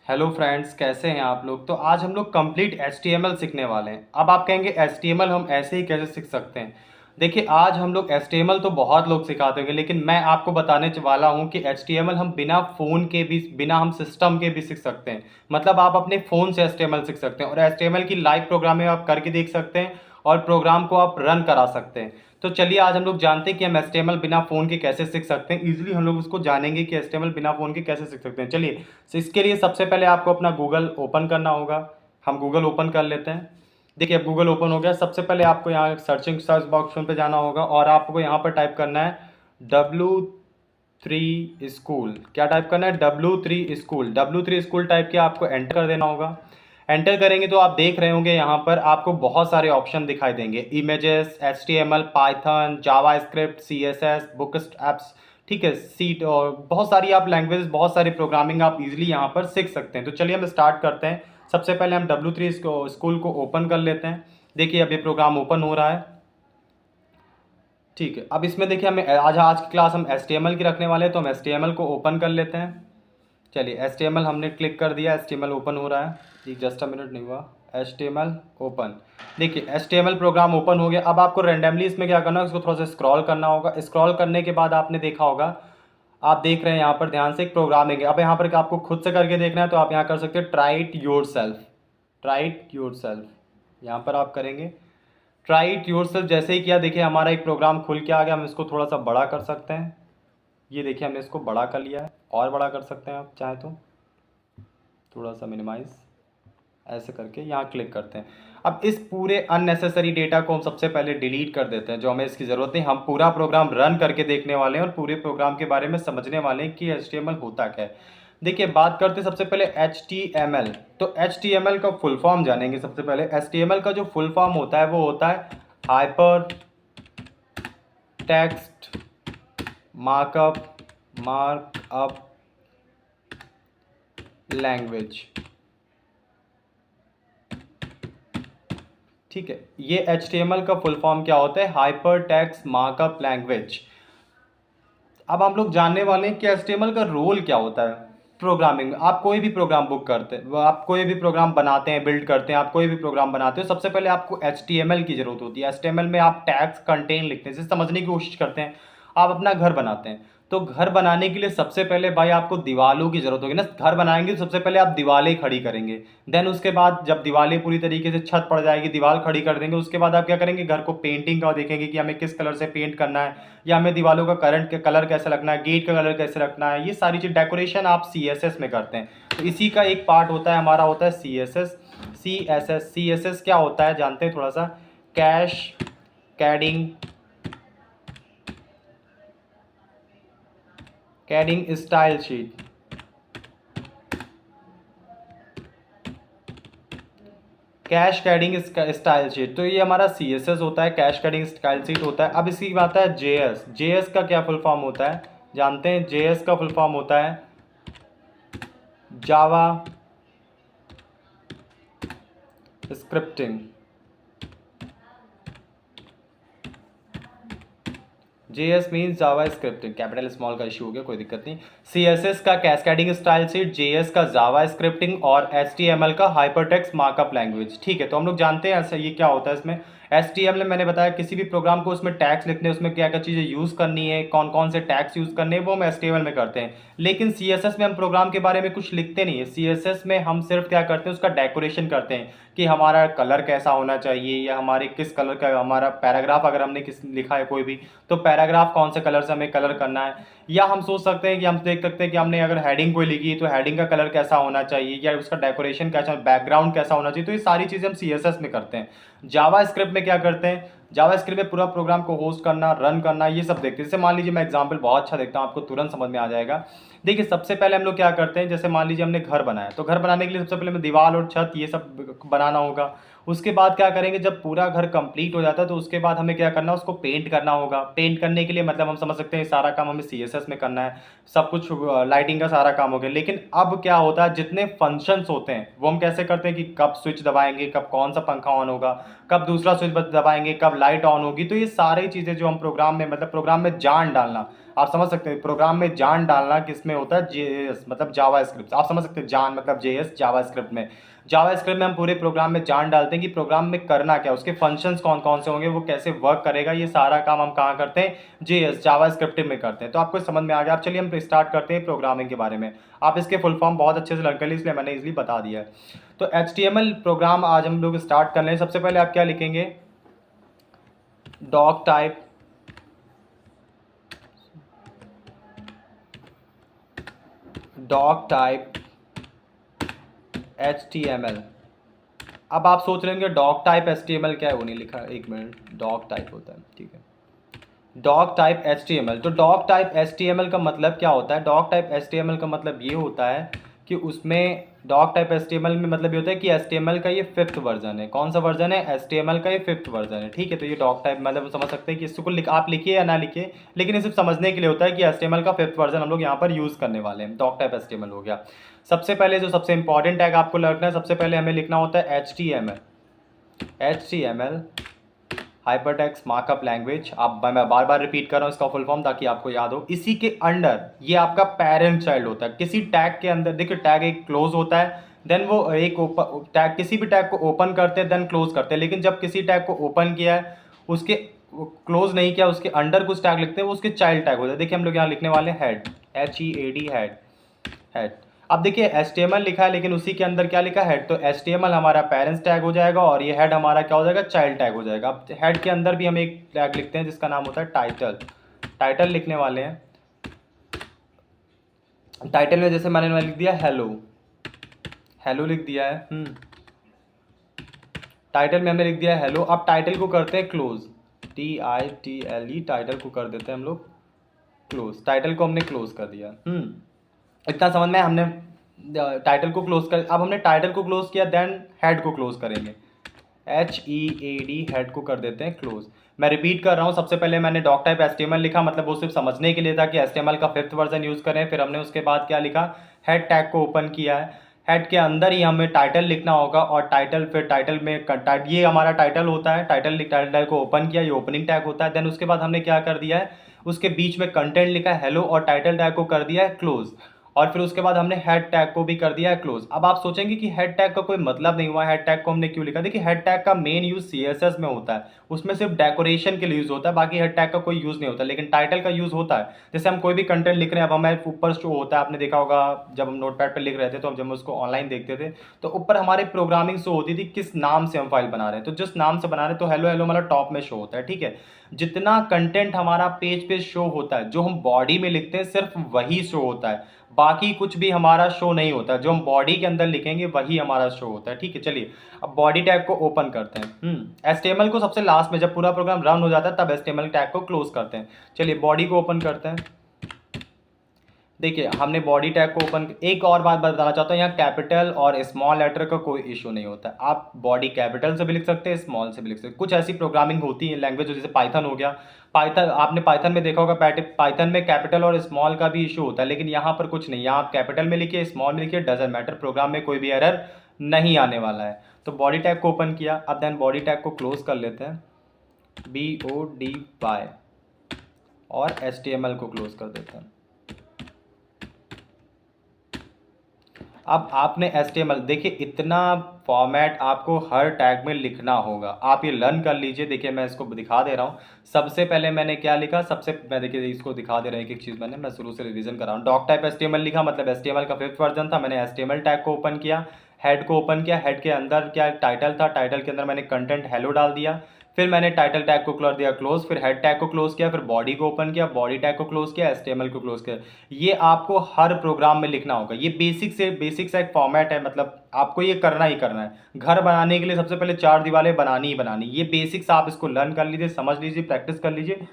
Hello friends, कैसे हैं आप लोग। तो आज हम लोग कंप्लीट HTML सीखने वाले हैं। अब आप कहेंगे HTML हम ऐसे ही कैसे सीख सकते हैं। देखिए, आज हम लोग HTML तो बहुत लोग सिखाते होंगे, लेकिन मैं आपको बताने वाला हूं कि HTML हम बिना फ़ोन के भी, बिना हम सिस्टम के भी सीख सकते हैं। मतलब आप अपने फ़ोन से HTML सीख सकते हैं और HTML की लाइव प्रोग्रामिंग आप करके देख सकते हैं और प्रोग्राम को आप रन करा सकते हैं। तो चलिए आज हम लोग जानते हैं कि हम HTML बिना फ़ोन के कैसे सीख सकते हैं। ईजिली हम लोग उसको जानेंगे कि HTML बिना फ़ोन के कैसे सीख सकते हैं। चलिए, तो इसके लिए सबसे पहले आपको अपना गूगल ओपन करना होगा। हम गूगल ओपन कर लेते हैं। देखिए, अब गूगल ओपन हो गया। सबसे पहले आपको यहाँ सर्च बॉक्स पे जाना होगा और आपको यहाँ पर टाइप करना है W3 स्कूल। क्या टाइप करना है? W3 school. W3 school type किया, आपको एंटर कर देना होगा। एंटर करेंगे तो आप देख रहे होंगे यहाँ पर आपको बहुत सारे ऑप्शन दिखाई देंगे। इमेजेस, HTML, पाइथन, जावा स्क्रिप्ट, CSS, बुक एप्स, ठीक है, सीट, और बहुत सारी आप लैंग्वेज, बहुत सारी प्रोग्रामिंग आप इजीली यहाँ पर सीख सकते हैं। तो चलिए हम स्टार्ट करते हैं। सबसे पहले हम W3 स्कूल को ओपन कर लेते हैं। देखिए, अब ये प्रोग्राम ओपन हो रहा है। ठीक है, अब इसमें देखिए हमें आज की क्लास हम HTML की रखने वाले हैं, तो हम HTML को ओपन कर लेते हैं। चलिए, HTML हमने क्लिक कर दिया। HTML ओपन हो रहा है। एक जस्ट अ मिनट, नहीं हुआ। HTML open. देखिए, HTML प्रोग्राम ओपन हो गया। अब आपको रैंडमली इसमें क्या करना है, इसको थोड़ा सा स्क्रॉल करना होगा। स्क्रॉल करने के बाद आपने देखा होगा, आप देख रहे हैं यहाँ पर ध्यान से, एक प्रोग्रामिंग है। अब यहाँ पर आपको खुद से करके देखना है तो आप यहाँ कर सकते हैं try it your self. Try it your self यहाँ पर आप करेंगे। ट्राई इट योर सेल्फ जैसे ही किया, देखिए हमारा एक प्रोग्राम खुल के आ गया। हम इसको थोड़ा सा बड़ा कर सकते हैं। ये देखिए, हमने इसको बड़ा कर लिया है। और बड़ा कर सकते हैं आप चाहें तो, थोड़ा सा मिनिमाइज ऐसे करके यहाँ क्लिक करते हैं। अब इस पूरे अननेसेसरी डेटा को हम सबसे पहले डिलीट कर देते हैं, जो हमें इसकी ज़रूरत नहीं। हम पूरा प्रोग्राम रन करके देखने वाले हैं और पूरे प्रोग्राम के बारे में समझने वाले हैं कि HTML होता क्या है। देखिए, बात करते हैं सबसे पहले HTML। तो HTML का फुल फॉर्म जानेंगे। सबसे पहले HTML का जो फुल फॉर्म होता है वो होता है हाइपर टेक्स्ट मार्कअप लैंग्वेज। ठीक है, ये HTML का फुल फॉर्म क्या होता है? Hyper text markup language. अब हम लोग जानने वाले हैं कि HTML का रोल क्या होता है प्रोग्रामिंग। आप कोई भी प्रोग्राम बुक करते हैं, आप कोई भी प्रोग्राम बनाते हैं, बिल्ड करते हैं, आप कोई भी प्रोग्राम बनाते हो, सबसे पहले आपको HTML की जरूरत होती है। HTML में आप टैग्स कंटेन लिखते हैं, इसे समझने की कोशिश करते हैं। आप अपना घर बनाते हैं, तो घर बनाने के लिए सबसे पहले भाई आपको दीवालों की जरूरत होगी ना। घर बनाएंगे तो सबसे पहले आप दीवारें खड़ी करेंगे। देन उसके बाद जब दीवारें पूरी तरीके से छत पड़ जाएगी, दीवार खड़ी कर देंगे, उसके बाद आप क्या करेंगे, घर को पेंटिंग का देखेंगे कि हमें किस कलर से पेंट करना है, या हमें दीवारों का करंट के कलर कैसे रखना है, गेट का कलर कैसे रखना है। ये सारी चीज़ डेकोरेशन आप CSS में करते हैं। तो इसी का एक पार्ट होता है हमारा, होता है CSS क्या होता है जानते हैं थोड़ा सा? Cascading style sheet. Cascading style sheet, तो ये हमारा CSS होता है, कैश कैडिंग स्टाइल शीट होता है। अब इसकी बात है JS का क्या फुल फॉर्म होता है जानते हैं? JS का फुल फॉर्म होता है जावा स्क्रिप्टिंग। JS मीन्स जावा स्क्रिप्टिंग। कैपिटल स्मॉल का इशू हो गया, कोई दिक्कत नहीं। CSS का कैस्केडिंग स्टाइल शीट, JS का जावा स्क्रिप्टिंग और HTML का हाइपरटेक्स्ट मार्कअप लैंग्वेज। ठीक है, तो हम लोग जानते हैं ऐसा ये क्या होता है इसमें। HTML में मैंने बताया किसी भी प्रोग्राम को उसमें टैग्स लिखने, उसमें क्या क्या चीज़ें यूज़ करनी है, कौन कौन से टैग्स यूज़ करने हैं, वो हम HTML में करते हैं। लेकिन CSS में हम प्रोग्राम के बारे में कुछ लिखते नहीं है। CSS में हम सिर्फ क्या करते हैं, उसका डेकोरेशन करते हैं कि हमारा कलर कैसा होना चाहिए, या हमारे किस कलर का हमारा पैराग्राफ, अगर हमने किस लिखा है कोई भी, तो पैराग्राफ कौन से कलर से हमें कलर करना है। या हम सोच सकते हैं कि हम देख सकते हैं कि हमने अगर हेडिंग कोई लिखी है तो हेडिंग का कलर कैसा होना चाहिए, या उसका डेकोरेशन कैसा, बैकग्राउंड कैसा होना चाहिए। तो ये सारी चीज़ें हम CSS में करते हैं। जावा स्क्रिप्ट में क्या करते हैं? जावा स्क्रिप्ट में पूरा प्रोग्राम को होस्ट करना, रन करना, ये सब देखते हैं। जैसे मान लीजिए मैं एग्जांपल बहुत अच्छा देखता हूँ, आपको तुरंत समझ में आ जाएगा। देखिए, सबसे पहले हम लोग क्या करते हैं, जैसे मान लीजिए हमने घर बनाया, तो घर बनाने के लिए सबसे पहले हमें दीवार और छत ये सब बनाना होगा। उसके बाद क्या करेंगे, जब पूरा घर कंप्लीट हो जाता है तो उसके बाद हमें क्या करना है, उसको पेंट करना होगा। पेंट करने के लिए मतलब हम समझ सकते हैं सारा काम हमें CSS में करना है। सब कुछ लाइटिंग का सारा काम हो गया। लेकिन अब क्या होता है, जितने फंक्शंस होते हैं वो हम कैसे करते हैं कि कब स्विच दबाएंगे, कब कौन सा पंखा ऑन होगा, कब दूसरा स्विच दबाएंगे, कब लाइट ऑन होगी, तो ये सारी चीज़ें जो हम प्रोग्राम में मतलब प्रोग्राम में जान डालना, आप समझ सकते हैं प्रोग्राम में जान डालना किस में होता है, जेएस मतलब जावा स्क्रिप्ट, आप समझ सकते हैं जान मतलब जेएस जावा स्क्रिप्ट में। जावा स्क्रिप्ट में हम पूरे प्रोग्राम में जान डालते हैं कि प्रोग्राम में करना क्या, उसके फंक्शंस कौन कौन से होंगे, वो कैसे वर्क करेगा, ये सारा काम हम कहाँ करते हैं, जेएस जावा स्क्रिप्टिंग में करते हैं। तो आपको समझ में आ गया। अब चलिए हम स्टार्ट करते हैं प्रोग्रामिंग के बारे में। आप इसके फुल फॉर्म बहुत अच्छे से लर्न कर ली, इसलिए मैंने इजीली बता दिया है। तो HTML प्रोग्राम आज हम लोग स्टार्ट कर लें। सबसे पहले आप क्या लिखेंगे, डॉक टाइप HTML। अब आप सोच रहे होंगे डॉक टाइप HTML क्या है, वो नहीं लिखा है, एक मिनट, डॉक टाइप होता है, ठीक है, डॉक टाइप HTML। तो डॉक टाइप HTML का मतलब क्या होता है, डॉक टाइप HTML का मतलब ये होता है कि उसमें डॉक टाइप HTML में मतलब ये होता है कि HTML का ये 5th वर्जन है। कौन सा वर्जन है, HTML का ये 5th वर्जन है, ठीक है। तो ये डॉक टाइप मतलब समझ सकते हैं कि इसको आप लिखिए या ना लिखिए, लेकिन ये सिर्फ समझने के लिए होता है कि HTML का 5th वर्जन हम लोग यहाँ पर यूज़ करने वाले हैं। डॉक टाइप HTML हो गया। सबसे पहले जो सबसे इंपॉर्टेंट टैग आपको लिखना है, सबसे पहले हमें लिखना होता है HTML हाइपरटेक्स्ट मार्कअप लैंग्वेज। आप मैं बार बार रिपीट कर रहा हूँ इसका फुल फॉर्म ताकि आपको याद हो। इसी के अंडर ये आपका पेरेंट चाइल्ड होता है। किसी टैग के अंदर देखिए, टैग एक क्लोज होता है, देन वो एक टैग, किसी भी टैग को ओपन करते हैं देन क्लोज करते हैं, लेकिन जब किसी टैग को ओपन किया है उसके क्लोज नहीं किया, उसके अंडर कुछ टैग लिखते हैं, वो उसके चाइल्ड टैग होता है। देखिए हम लोग यहाँ लिखने वाले हेड, HEAD हेड। अब देखिए HTML लिखा है लेकिन उसी के अंदर क्या लिखा है, हेड। तो HTML हमारा पेरेंट्स टैग हो जाएगा और ये हेड हमारा क्या हो जाएगा, चाइल्ड टैग हो जाएगा। अब हेड के अंदर भी हम एक टैग लिखते हैं जिसका नाम होता है टाइटल। टाइटल लिखने वाले हैं। टाइटल में जैसे मैंने लिख दिया हेलो, हेलो लिख दिया है। टाइटल में हमने लिख दिया हेलो। अब टाइटल को करते हैं क्लोज, TITLE, टाइटल को कर देते हैं हम लोग क्लोज। टाइटल को हमने क्लोज कर दिया। इतना समझ में, हमने टाइटल को क्लोज कर, अब हमने टाइटल को क्लोज किया देन हेड को क्लोज करेंगे, HEAD हेड को कर देते हैं क्लोज। मैं रिपीट कर रहा हूँ, सबसे पहले मैंने डॉक टाइप HTML लिखा, मतलब वो सिर्फ समझने के लिए था कि HTML का 5th वर्जन यूज़ करें। फिर हमने उसके बाद क्या लिखा, हेड टैग को ओपन किया है। हेड के अंदर ही हमें टाइटल लिखना होगा और टाइटल, फिर टाइटल में ये हमारा टाइटल होता है। टाइटल को ओपन किया, ये ओपनिंग टैग होता है। देन उसके बाद हमने क्या कर दिया है, उसके बीच में कंटेंट लिखा है हेलो और टाइटल टैग को कर दिया है क्लोज, और फिर उसके बाद हमने हेड टैग को भी कर दिया है क्लोज। अब आप सोचेंगे कि हेड टैग का कोई मतलब नहीं हुआ, हेड टैग को हमने क्यों लिखा। देखिए हेड टैग का मेन यूज CSS में होता है, उसमें सिर्फ डेकोरेशन के लिए यूज होता है, बाकी हेड टैग का कोई यूज नहीं होता। लेकिन टाइटल का यूज होता है, जैसे हम कोई भी कंटेंट लिख रहे हैं, अब हमें ऊपर शो होता है, आपने देखा होगा जब हम नोटपैड पर लिख रहे थे, तो जब हम उसको ऑनलाइन देखते थे तो ऊपर हमारे प्रोग्रामिंग शो होती थी किस नाम से हम फाइल बना रहे हैं। तो जिस नाम से बना रहे हैं, तो हेलो हेलो मतलब टॉप में शो होता है, ठीक है। जितना कंटेंट हमारा पेज पे शो होता है, जो हम बॉडी में लिखते हैं सिर्फ वही शो होता है, बाकी कुछ भी हमारा शो नहीं होता। जो हम बॉडी के अंदर लिखेंगे वही हमारा शो होता है, ठीक है। चलिए अब बॉडी टैग को ओपन करते हैं। HTML को सबसे लास्ट में, जब पूरा प्रोग्राम रन हो जाता है तब HTML टैग को क्लोज करते हैं। चलिए बॉडी को ओपन करते हैं। देखिए हमने बॉडी टैग को ओपन, एक और बात बताना चाहता हूँ, यहाँ कैपिटल और स्मॉल लेटर का कोई इशू नहीं होता है। आप बॉडी कैपिटल से भी लिख सकते हैं, स्मॉल से भी लिख सकते हैं। कुछ ऐसी प्रोग्रामिंग होती है लैंग्वेज, जैसे पाइथन हो गया। पाइथन, आपने पाइथन में देखा होगा, पाइथन में कैपिटल और स्मॉल का भी इशू होता है, लेकिन यहाँ पर कुछ नहीं। यहाँ आप कैपिटल में लिखिए, स्मॉल में लिखिए, डजंट मैटर, प्रोग्राम में कोई भी एरर नहीं आने वाला है। तो बॉडी टैग को ओपन किया, अब देन बॉडी टैग को क्लोज कर लेते हैं, BODY, और HTML को क्लोज कर देते हैं। अब आपने HTML, देखिए इतना फॉर्मेट आपको हर टैग में लिखना होगा, आप ये लर्न कर लीजिए। देखिए मैं इसको दिखा दे रहा हूँ। सबसे पहले मैंने क्या लिखा, मैं देखिए इसको दिखा दे रहा हूँ एक एक चीज़। मैं शुरू से रिवीजन कर रहा हूँ। डॉक टाइप HTML लिखा, मतलब HTML का 5th वर्जन था। मैंने HTML टैग को ओपन किया, हेड को ओपन किया, हेड के अंदर क्या टाइटल था, टाइटल के अंदर मैंने कंटेंट हेलो डाल दिया। फिर मैंने टाइटल टैग को कर दिया क्लोज, फिर हेड टैग को क्लोज किया, फिर बॉडी को ओपन किया, बॉडी टैग को क्लोज किया, HTML को क्लोज किया। ये आपको हर प्रोग्राम में लिखना होगा। ये बेसिक सा एक फॉर्मेट है, मतलब आपको ये करना ही करना है। घर बनाने के लिए सबसे पहले 4 दीवारें बनानी ही बनानी। ये बेसिक्स आप इसको लर्न कर लीजिए, समझ लीजिए, प्रैक्टिस कर लीजिए।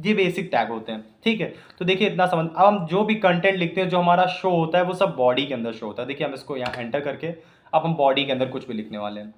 ये बेसिक टैग होते हैं, ठीक है। तो देखिए इतना समझ। अब हम जो भी कंटेंट लिखते हैं, जो हमारा शो होता है, वो सब बॉडी के अंदर शो होता है। देखिए हम इसको यहाँ एंटर करके अब हम बॉडी के अंदर कुछ भी लिखने वाले हैं।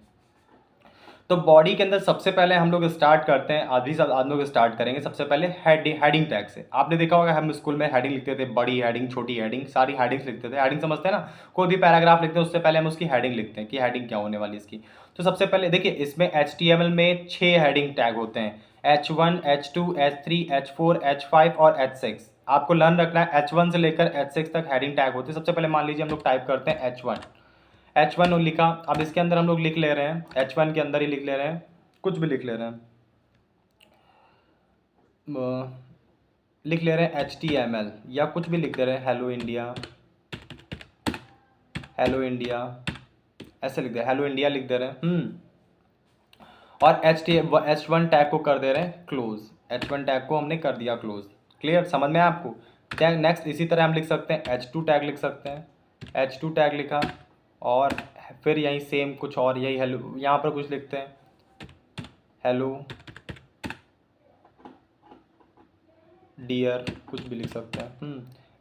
तो बॉडी के अंदर सबसे पहले हम लोग स्टार्ट करते हैं, आधी सब आदमी लोग स्टार्ट करेंगे सबसे पहले हेडिंग टैग से। आपने देखा होगा हम स्कूल में हेडिंग लिखते थे, बड़ी हेडिंग, छोटी हेडिंग, सारी हेडिंग्स लिखते थे। हेडिंग समझते हैं ना, कोई भी पैराग्राफ लिखते हैं उससे पहले हम उसकी हेडिंग लिखते हैं कि हेडिंग क्या होने वाली इसकी। तो सबसे पहले देखिए इसमें HTML में 6 हेडिंग टैग होते हैं, H1, H2, H3, H4, H5 और H6। आपको लर्न रखना है H1 से लेकर H6 तक हेडिंग टैग होते हैं। सबसे पहले मान लीजिए हम लोग टाइप करते हैं H1 लिखा। अब इसके अंदर हम लोग लिख ले रहे हैं, H1 के अंदर ही लिख ले रहे हैं, कुछ भी लिख ले रहे हैं, लिख ले रहे हैं HTML या कुछ भी लिख दे रहे हैं, हेलो इंडिया, हेलो इंडिया, ऐसे लिख दे, हेलो इंडिया लिख दे रहे हैं। और H1 टैग को कर दे रहे हैं क्लोज। H1 टैग को हमने कर दिया क्लोज। क्लियर, समझ में आपको? नेक्स्ट इसी तरह हम लिख सकते हैं H2 टैग लिख सकते हैं, H2 टैग लिखा और फिर यही सेम कुछ और, यही हेलो, यहाँ पर कुछ लिखते हैं, हेलो डियर, कुछ भी लिख सकते हैं।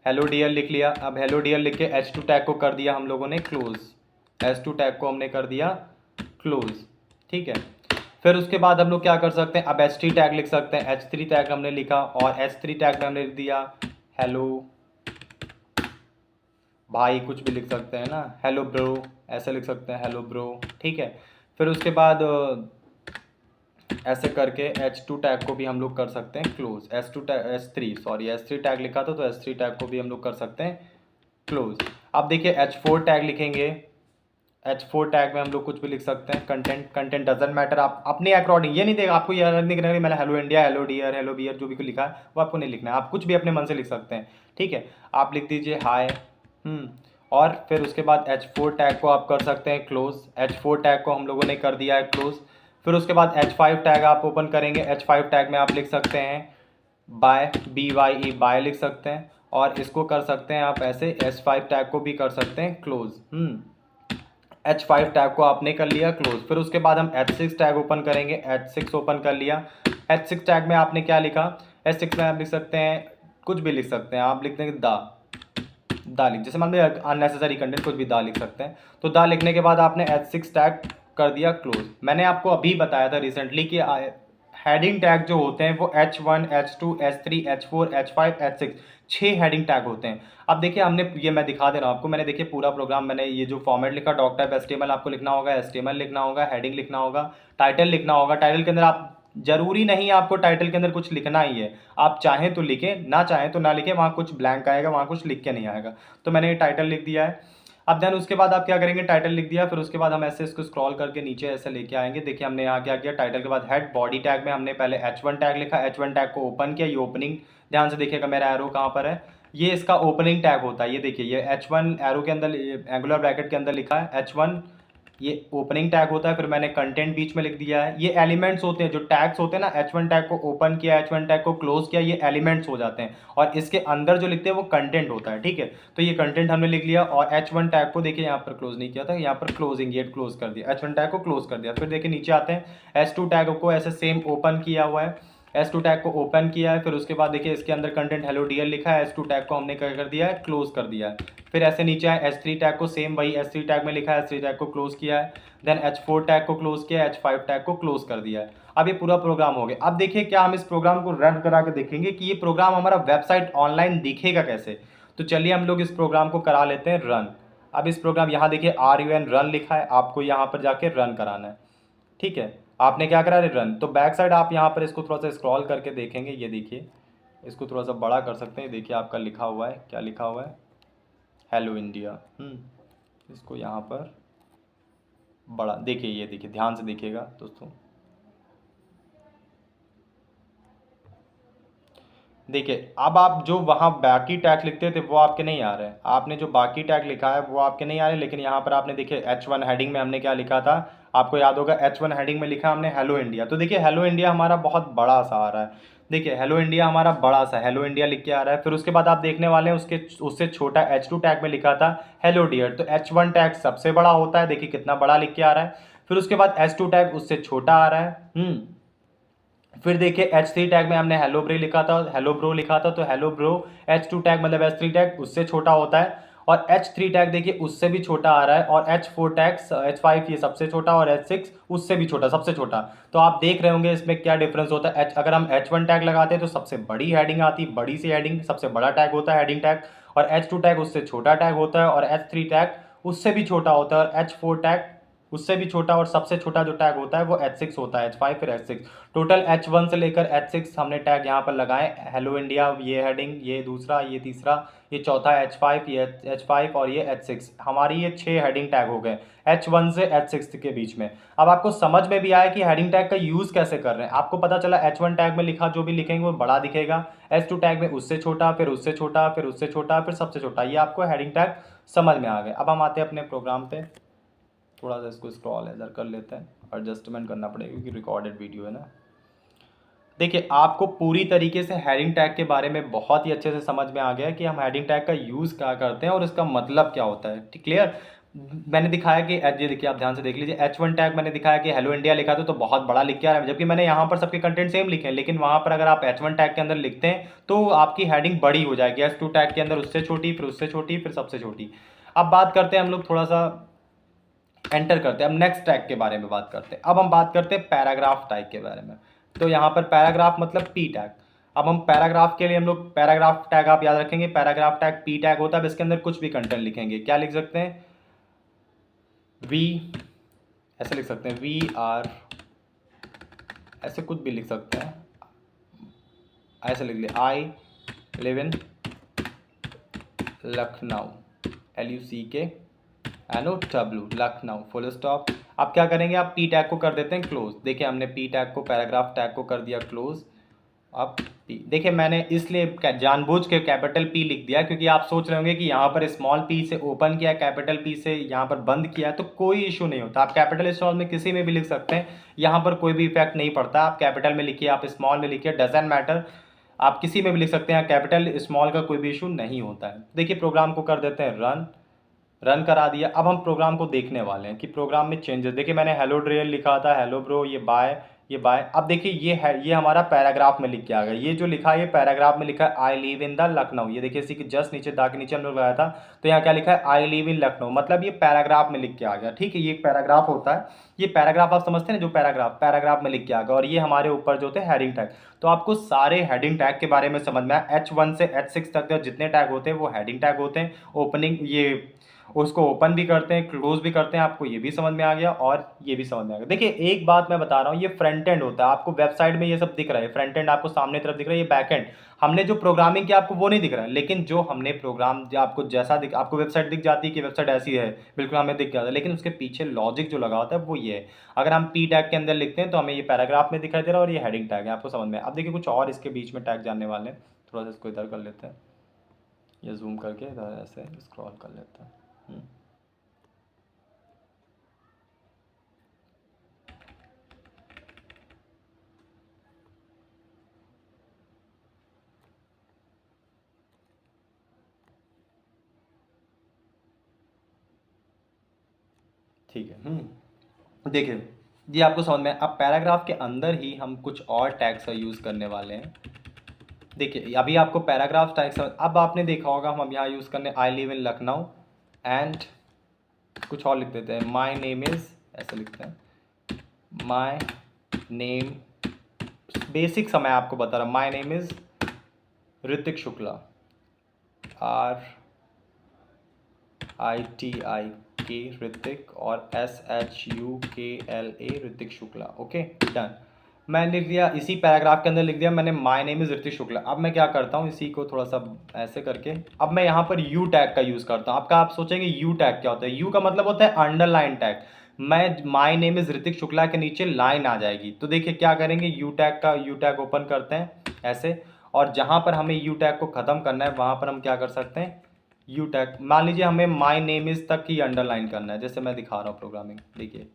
हेलो डियर लिख लिया। अब हेलो डियर लिख के H2 टैग को कर दिया हम लोगों ने क्लोज, H2 टैग को हमने कर दिया क्लोज। ठीक है, फिर उसके बाद हम लोग क्या कर सकते हैं, अब H3 टैग लिख सकते हैं। H3 टैग हमने लिखा और H3 टैग में हमने लिख दिया हेलो भाई, कुछ भी लिख सकते हैं ना, हेलो ब्रो, ऐसे लिख सकते हैं हेलो ब्रो। ठीक है, फिर उसके बाद ऐसे करके H2 टैग को भी हम लोग कर सकते हैं क्लोज। S3 टैग लिखा था तो S3 टैग को भी हम लोग कर सकते हैं क्लोज। अब देखिए H4 टैग लिखेंगे, H4 टैग में हम लोग कुछ भी लिख सकते हैं, कंटेंट डजंट मैटर, आप अपने अकॉर्डिंग, ये नहीं देगा आपको, ये नहीं करना कि मैंने hello India, hello dear, hello beer जो भी कुछ लिखा है वो आपको नहीं लिखना है, आप कुछ भी अपने मन से लिख सकते हैं। ठीक है, आप लिख दीजिए हाय। और फिर उसके बाद H4 टैग को आप कर सकते हैं क्लोज। H4 टैग को हम लोगों ने कर दिया है क्लोज। फिर उसके बाद H5 टैग आप ओपन करेंगे। H5 टैग में आप लिख सकते हैं बाय, BYE बाय लिख सकते हैं, और इसको कर सकते हैं आप ऐसे, H5 टैग को भी कर सकते हैं क्लोज। H5 टैग को आपने कर लिया क्लोज। फिर उसके बाद हम H6 टैग ओपन करेंगे। H6 ओपन कर लिया। H6 टैग में आपने क्या लिखा, H6 में आप लिख सकते हैं, कुछ भी लिख सकते हैं, आप लिख देंगे दा लिख, जैसे मान लीजिए अननेसेसरी कंटेंट, कुछ भी दा लिख सकते हैं। तो दा लिखने के बाद आपने H6 टैग कर दिया क्लोज। मैंने आपको अभी बताया था रिसेंटली कि हेडिंग टैग जो होते हैं वो H1, H2, H3, H4, H5, H6, 6 heading tag होते हैं। अब देखिए हमने ये, मैं दिखा दे रहा हूँ आपको, मैंने देखिए पूरा प्रोग्राम, मैंने ये जो फॉर्मेट लिखा डॉक टाइप HTML आपको लिखना होगा, HTML लिखना होगा, हेडिंग लिखना होगा, टाइटल लिखना होगा। टाइटल के अंदर आप, जरूरी नहीं आपको टाइटल के अंदर कुछ लिखना ही है, आप चाहें तो लिखें, ना चाहें तो ना लिखें, वहाँ कुछ ब्लैंक आएगा, वहाँ कुछ लिख के नहीं आएगा। तो मैंने ये टाइटल लिख दिया है। अब देन उसके बाद आप क्या करेंगे, टाइटल लिख दिया, फिर उसके बाद हम ऐसे इसको स्क्रॉल करके नीचे ऐसे लेके आएंगे। देखिए हमने यहाँ क्या किया, टाइटल के बाद हेड, बॉडी टैग में हमने पहले H1 टैग लिखा, H1 टैग को ओपन किया, ये ओपनिंग, ध्यान से देखिएगा मेरा एरो कहाँ पर है, ये इसका ओपनिंग टैग होता है। ये देखिए ये H1 एरो के अंदर, एंगुलर ब्रैकेट के अंदर लिखा है H1, ये ओपनिंग टैग होता है। फिर मैंने कंटेंट बीच में लिख दिया है। ये एलिमेंट्स होते हैं, जो टैग्स होते हैं ना, H1 टैग को ओपन किया, H1 टैग को क्लोज किया, ये एलिमेंट्स हो जाते हैं, और इसके अंदर जो लिखते हैं वो कंटेंट होता है। ठीक है, तो ये कंटेंट हमने लिख लिया। और H1 टैग को देखिए यहाँ पर क्लोज नहीं किया था, यहाँ पर क्लोजिंग, ये क्लोज कर दिया, H1 टैग को क्लोज कर दिया। फिर देखिए नीचे आते हैं, S2 टैग को ऐसे सेम ओपन किया हुआ है, S2 टैग को ओपन किया है। फिर उसके बाद देखिए इसके अंदर कंटेंट हेलो डियर लिखा है, S2 टैग को हमने क्या कर दिया है, क्लोज कर दिया है। फिर ऐसे नीचे आए, S3 टैग को सेम वही S3 टैग में लिखा है, S3 टैग को क्लोज किया है। देन H4 टैग को क्लोज किया है, H5 टैग को क्लोज कर दिया है। अब ये पूरा प्रोग्राम हो गया। अब देखिए क्या हम इस प्रोग्राम को रन करा के देखेंगे कि ये प्रोग्राम हमारा वेबसाइट ऑनलाइन दिखेगा कैसे। तो चलिए हम लोग इस प्रोग्राम को करा लेते हैं रन। अब इस प्रोग्राम, यहाँ देखिए RUN रन लिखा है, आपको यहाँ पर जाके रन कराना है। ठीक है, आपने क्या करा, रन। तो बैक साइड आप यहाँ पर इसको थोड़ा सा स्क्रॉल करके देखेंगे, ये देखिए, इसको थोड़ा सा बड़ा कर सकते हैं, देखिए आपका लिखा हुआ है, क्या लिखा हुआ है, हेलो इंडिया। इसको यहाँ पर बड़ा, देखिए ये देखिए, ध्यान से देखिएगा दोस्तों, देखिए अब आप जो वहाँ बाकी टैग लिखते थे वो आपके नहीं आ रहे हैं, आपने जो बाकी टैग लिखा है वो आपके नहीं आ रहे। लेकिन यहाँ पर आपने देखिए H1 हेडिंग में हमने क्या लिखा था, आपको याद होगा, H1 हेडिंग में लिखा हमने हेलो इंडिया। तो देखिए हेलो इंडिया हमारा बहुत बड़ा सा आ रहा है, देखिए हेलो इंडिया हमारा बड़ा सा हेलो इंडिया लिख के आ रहा है। फिर उसके बाद आप देखने वाले हैं उसके उससे छोटा H2 टैग में लिखा था हेलो डियर, तो H1 टैग सबसे बड़ा होता है, देखिए कितना बड़ा लिख के आ रहा है। फिर उसके बाद H2 टैग उससे छोटा आ रहा है। फिर देखिए H3 टैग में हमने हेलो ब्रो लिखा था, हेलो ब्रो लिखा था, तो हेलो ब्रो, H2 टैग मतलब H3 टैग उससे छोटा होता है। और H3 टैग देखिए उससे भी छोटा आ रहा है, और H4 टैग, H5 ये सबसे छोटा, और H6 उससे भी छोटा, सबसे छोटा। तो आप देख रहे होंगे इसमें क्या डिफरेंस होता है। अगर हम H1 टैग लगाते हैं तो सबसे बड़ी हेडिंग आती, बड़ी सी हेडिंग, सबसे बड़ा टैग होता है हेडिंग टैग, और H2 टैग उससे छोटा टैग होता है, और H3 टैग उससे भी छोटा होता है, और H4 टैग उससे भी छोटा, और सबसे छोटा जो टैग होता है वो H6 होता है, H5 फिर H6। टोटल H1 से लेकर H6 हमने टैग यहाँ पर लगाए। हेलो इंडिया ये हेडिंग, ये दूसरा, ये तीसरा, ये चौथा H5, ये H5 और ये H6, हमारी ये 6 हेडिंग टैग हो गए H1 से H6 के बीच में। अब आपको समझ में भी आया कि हेडिंग टैग का यूज़ कैसे कर रहे हैं। आपको पता चला H1 टैग में लिखा जो भी लिखेंगे वो बड़ा दिखेगा, H2 टैग में उससे छोटा, फिर उससे छोटा, फिर उससे छोटा, फिर सबसे छोटा। ये आपको हेडिंग टैग समझ में आ गए। अब हम आते हैं अपने प्रोग्राम पे। थोड़ा सा इसको स्क्रॉल इधर कर लेते हैं, एडजस्टमेंट करना पड़ेगा क्योंकि रिकॉर्डेड वीडियो है ना। देखिए आपको पूरी तरीके से हेडिंग टैग के बारे में बहुत ही अच्छे से समझ में आ गया कि हम हेडिंग टैग का यूज़ क्या करते हैं और इसका मतलब क्या होता है। ठीक, क्लियर। मैंने दिखाया कि ये देखिए, आप ध्यान से देख लीजिए, H1 टैग मैंने दिखाया कि हेलो इंडिया लिखा था तो बहुत बड़ा लिख के आ रहा है, जबकि मैंने यहाँ पर सबके कंटेंट सेम लिखे हैं, लेकिन वहाँ पर अगर आप H1 टैग के अंदर लिखते हैं तो आपकी हेडिंग बड़ी हो जाएगी, H2 टैग के अंदर उससे छोटी, फिर उससे छोटी, फिर सबसे छोटी। अब बात करते हैं हम लोग, थोड़ा सा एंटर करते हैं, अब नेक्स्ट टैग के बारे में बात करते हैं। अब हम बात करते हैं पैराग्राफ टैग के बारे में। तो यहाँ पर पैराग्राफ मतलब पी टैग। अब हम पैराग्राफ के लिए, हम लोग पैराग्राफ टैग आप याद रखेंगे, पैराग्राफ टैग पी टैग होता है। अब इसके अंदर कुछ भी कंटेंट लिखेंगे, क्या लिख सकते हैं, वी, ऐसे लिख सकते हैं, वी आर, ऐसे कुछ भी लिख सकते हैं, ऐसे लिख लिया, I live in Lucknow, LUCKNOW, Lucknow, full stop. अब क्या करेंगे, आप पी टैग को कर देते हैं क्लोज। देखिए हमने पी टैग को, पैराग्राफ टैग को कर दिया क्लोज। अब पी, देखिए मैंने इसलिए जानबूझ के कैपिटल पी लिख दिया क्योंकि आप सोच रहे होंगे कि यहाँ पर स्मॉल पी से ओपन किया, कैपिटल पी से यहाँ पर बंद किया, तो कोई इशू नहीं होता। आप कैपिटल स्मॉल में किसी में भी लिख सकते हैं, यहाँ पर कोई भी इफेक्ट नहीं पड़ता। आप कैपिटल में लिखिए, आप स्मॉल में लिखिए, डजेंट मैटर, आप किसी में भी लिख सकते हैं, कैपिटल स्मॉल का कोई भी इशू नहीं होता है। देखिए प्रोग्राम को कर देते हैं रन, रन करा दिया। अब हम प्रोग्राम को देखने वाले हैं कि प्रोग्राम में चेंजेस। देखिए मैंने हेलो ड्रियल लिखा था, हेलो ब्रो, ये बाय, ये बाय। अब देखिए ये है, ये हमारा पैराग्राफ में लिख के आ गया। ये जो लिखा है ये पैराग्राफ में लिखा है, I live in the Lucknow. ये देखिए इसी के जस्ट नीचे, दा के नीचे हम लोग लगाया था, तो यहाँ क्या लिखा है, आई लिव इन लखनऊ, मतलब ये पैराग्राफ में लिख के आ गया। ठीक है, ये एक पैराग्राफ होता है, ये पैराग्राफ आप समझते हैं ना, जो पैराग्राफ, पैराग्राफ में लिख के आ गया। और ये हमारे ऊपर जो थे हेडिंग टैग। तो आपको सारे हेडिंग टैग के बारे में समझ में आया। H1 से H6 तक जितने टैग होते हैं वो हेडिंग टैग होते हैं। ओपनिंग, ये उसको ओपन भी करते हैं, क्लोज भी करते हैं, आपको ये भी समझ में आ गया और ये भी समझ में आ गया। देखिए एक बात मैं बता रहा हूँ, ये फ्रंट एंड होता है, आपको वेबसाइट में ये सब दिख रहा है, फ्रंट एंड आपको सामने तरफ दिख रहा है, ये बैक एंड। हमने जो प्रोग्रामिंग किया आपको वो नहीं दिख रहा है, लेकिन जो हमने प्रोग्राम, जो आपको जैसा दिख, आपको वेबसाइट दिख जाती है कि वेबसाइट ऐसी है, बिल्कुल हमें दिख जाता है, लेकिन उसके पीछे लॉजिक जो लगा होता है वो ये है। अगर हम पी टैग के अंदर लिखते हैं तो हमें ये पैराग्राफ में दिखाई दे रहा है और ये हेडिंग टैग है, आपको समझ में। अब देखिए कुछ और इसके बीच में टैग जानने वाले हैं, थोड़ा सा इसको इधर कर लेते हैं, ये जूम करके इधर ऐसे स्क्रॉल कर लेते हैं। ठीक है, देखिए ये आपको समझ में। अब पैराग्राफ के अंदर ही हम कुछ और टैग्स का यूज़ करने वाले हैं। देखिए अभी आपको पैराग्राफ टैग्स, अब आपने देखा होगा हम यहाँ यूज़ करने, I live in Lucknow and कुछ और लिख देते हैं, माई नेम इज़, ऐसे लिखते हैं, माई नेम, बेसिक समय आपको बता रहा, my name is Hrithik Shukla, RITIK Hrithik, और SHUKLA Hrithik Shukla. Okay done, मैंने लिख दिया, इसी पैराग्राफ के अंदर लिख दिया मैंने, my name is Hrithik Shukla. अब मैं क्या करता हूँ, इसी को थोड़ा सा ऐसे करके, अब मैं यहाँ पर यू टैग का यूज़ करता हूँ। आपका, आप सोचेंगे यू टैग क्या होता है, यू का मतलब होता है अंडरलाइन टैग। मैं my name is Hrithik Shukla के नीचे लाइन आ जाएगी, तो देखिए क्या करेंगे, यू टैग का, यू टैग ओपन करते हैं ऐसे, और जहाँ पर हमें यू टैग को ख़त्म करना है वहाँ पर हम क्या कर सकते हैं, यू टैग, मान लीजिए हमें माई नेम इज़ तक ही अंडरलाइन करना है, जैसे मैं दिखा रहा हूँ प्रोग्रामिंग, देखिए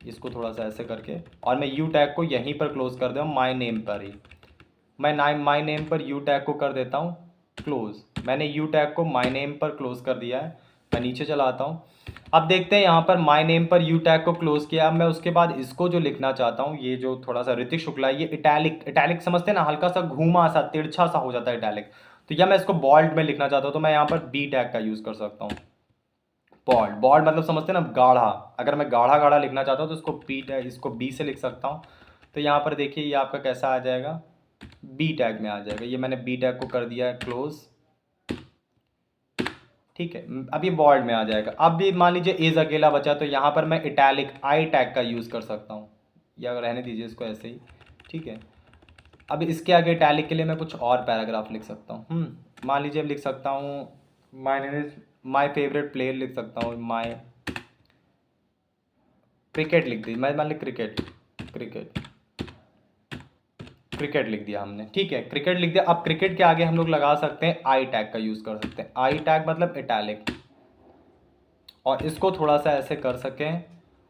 इसको थोड़ा सा ऐसे करके, और मैं यू टैग को यहीं पर क्लोज कर दूँ, माई नेम पर ही, मैं माई नेम पर यू टैग को कर देता हूँ क्लोज। मैंने यू टैग को माई नेम पर क्लोज कर दिया है। मैं नीचे चला आता हूँ, अब देखते हैं यहाँ पर माई नेम पर यू टैग को क्लोज किया। अब मैं उसके बाद इसको जो लिखना चाहता हूँ, ये जो थोड़ा सा ऋतिक शुक्ला, ये इटैलिक, इटैलिक समझते हैं ना, हल्का सा घूमा सा, तिरछा सा हो जाता है इटैलिक, तो या मैं इसको बॉल्ड में लिखना चाहता हूँ तो मैं यहाँ पर बी टैग का यूज़ कर सकता हूँ। बॉल्ड, बॉल्ड मतलब समझते हैं ना, गाढ़ा। अगर मैं गाढ़ा गाढ़ा लिखना चाहता हूँ तो इसको बी टैग, इसको बी से लिख सकता हूँ। तो यहाँ पर देखिए ये आपका कैसा आ जाएगा, बी टैग में आ जाएगा। ये मैंने बी टैग को कर दिया है क्लोज, ठीक है। अब ये बॉल्ड में आ जाएगा। अब भी मान लीजिए इज अकेला बचा तो यहाँ पर मैं इटैलिक आई टैग का यूज़ कर सकता हूँ, या रहने दीजिए इसको ऐसे ही, ठीक है। अब इसके आगे इटैलिक के लिए मैं कुछ और पैराग्राफ लिख सकता हूँ। मान लीजिए अब लिख सकता हूँ my name is, my favourite player लिख सकता हूँ, माय क्रिकेट लिख दी, मैं मान ली क्रिकेट, क्रिकेट, क्रिकेट लिख दिया हमने, ठीक है, क्रिकेट लिख दिया। अब क्रिकेट के आगे हम लोग लगा सकते हैं आई टैग का यूज़ कर सकते हैं, आई टैग मतलब इटैलिक, और इसको थोड़ा सा ऐसे कर सकें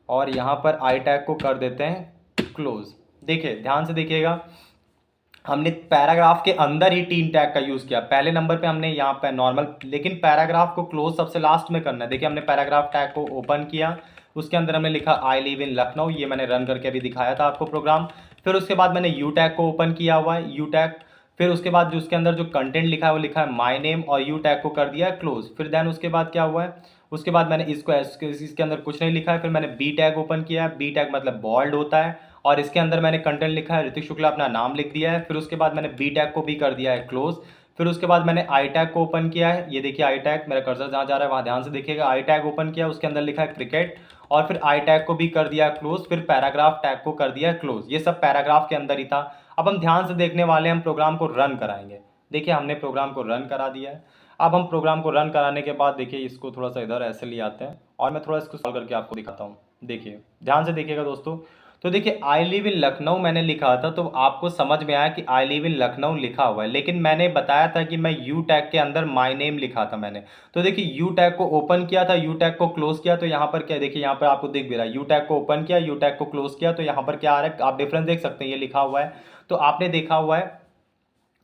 और यहाँ पर आई टैग को कर देते हैं क्लोज। देखिए ध्यान से देखिएगा, हमने पैराग्राफ के अंदर ही टीन टैग का यूज़ किया। पहले नंबर पे हमने यहाँ पे नॉर्मल, लेकिन पैराग्राफ को क्लोज सबसे लास्ट में करना है। देखिए हमने पैराग्राफ टैग को ओपन किया, उसके अंदर हमने लिखा आई लिव इन लखनऊ, ये मैंने रन करके अभी दिखाया था आपको प्रोग्राम। फिर उसके बाद मैंने यू टैग को ओपन किया हुआ है, यू टैग। फिर उसके बाद जो उसके अंदर जो कंटेंट लिखा है वो लिखा है माई नेम, और यू टैग को कर दिया है क्लोज। फिर देन उसके बाद क्या हुआ है, उसके बाद मैंने इसके अंदर कुछ नहीं लिखा है। फिर मैंने बी टैग ओपन किया है, बी टैग मतलब बॉल्ड होता है, और इसके अंदर मैंने कंटेंट लिखा है ऋतिक शुक्ला अपना नाम लिख दिया है। फिर उसके बाद मैंने बी टैग को भी कर दिया है क्लोज। फिर उसके बाद मैंने आई टैग को ओपन किया है, ये देखिए आई टैग, मेरा कर्सर जहाँ जा रहा है वहाँ ध्यान से देखिएगा, आई टैग ओपन किया, उसके अंदर लिखा है क्रिकेट, और फिर आई टैग को भी कर दिया क्लोज। फिर पैराग्राफ टैग को कर दिया क्लोज। ये सब पैराग्राफ के अंदर ही था। अब हम ध्यान से देखने वाले हैं, हम प्रोग्राम को रन कराएंगे। देखिए हमने प्रोग्राम को रन करा दिया है। अब हम प्रोग्राम को रन कराने के बाद देखिए इसको थोड़ा सा इधर ऐसे ले आते हैं, और मैं थोड़ा इसको सॉल्व करके आपको दिखाता हूँ। देखिए ध्यान से देखिएगा दोस्तों, तो देखिए आई लिव इन लखनऊ मैंने लिखा था, तो आपको समझ में आया कि आई लिव इन लखनऊ लिखा हुआ है, लेकिन मैंने बताया था कि मैं यू टैग के अंदर माई नेम लिखा था मैंने। तो देखिए यू टैग को ओपन किया था, यू टैग को क्लोज किया, तो यहाँ पर क्या देखिए, यहाँ पर आपको दिख भी रहा है, यू टैग को ओपन किया, यू टैग को क्लोज किया, तो यहाँ पर क्या आ रहा है, आप डिफरेंस देख सकते हैं, ये लिखा हुआ है, तो आपने देखा हुआ है।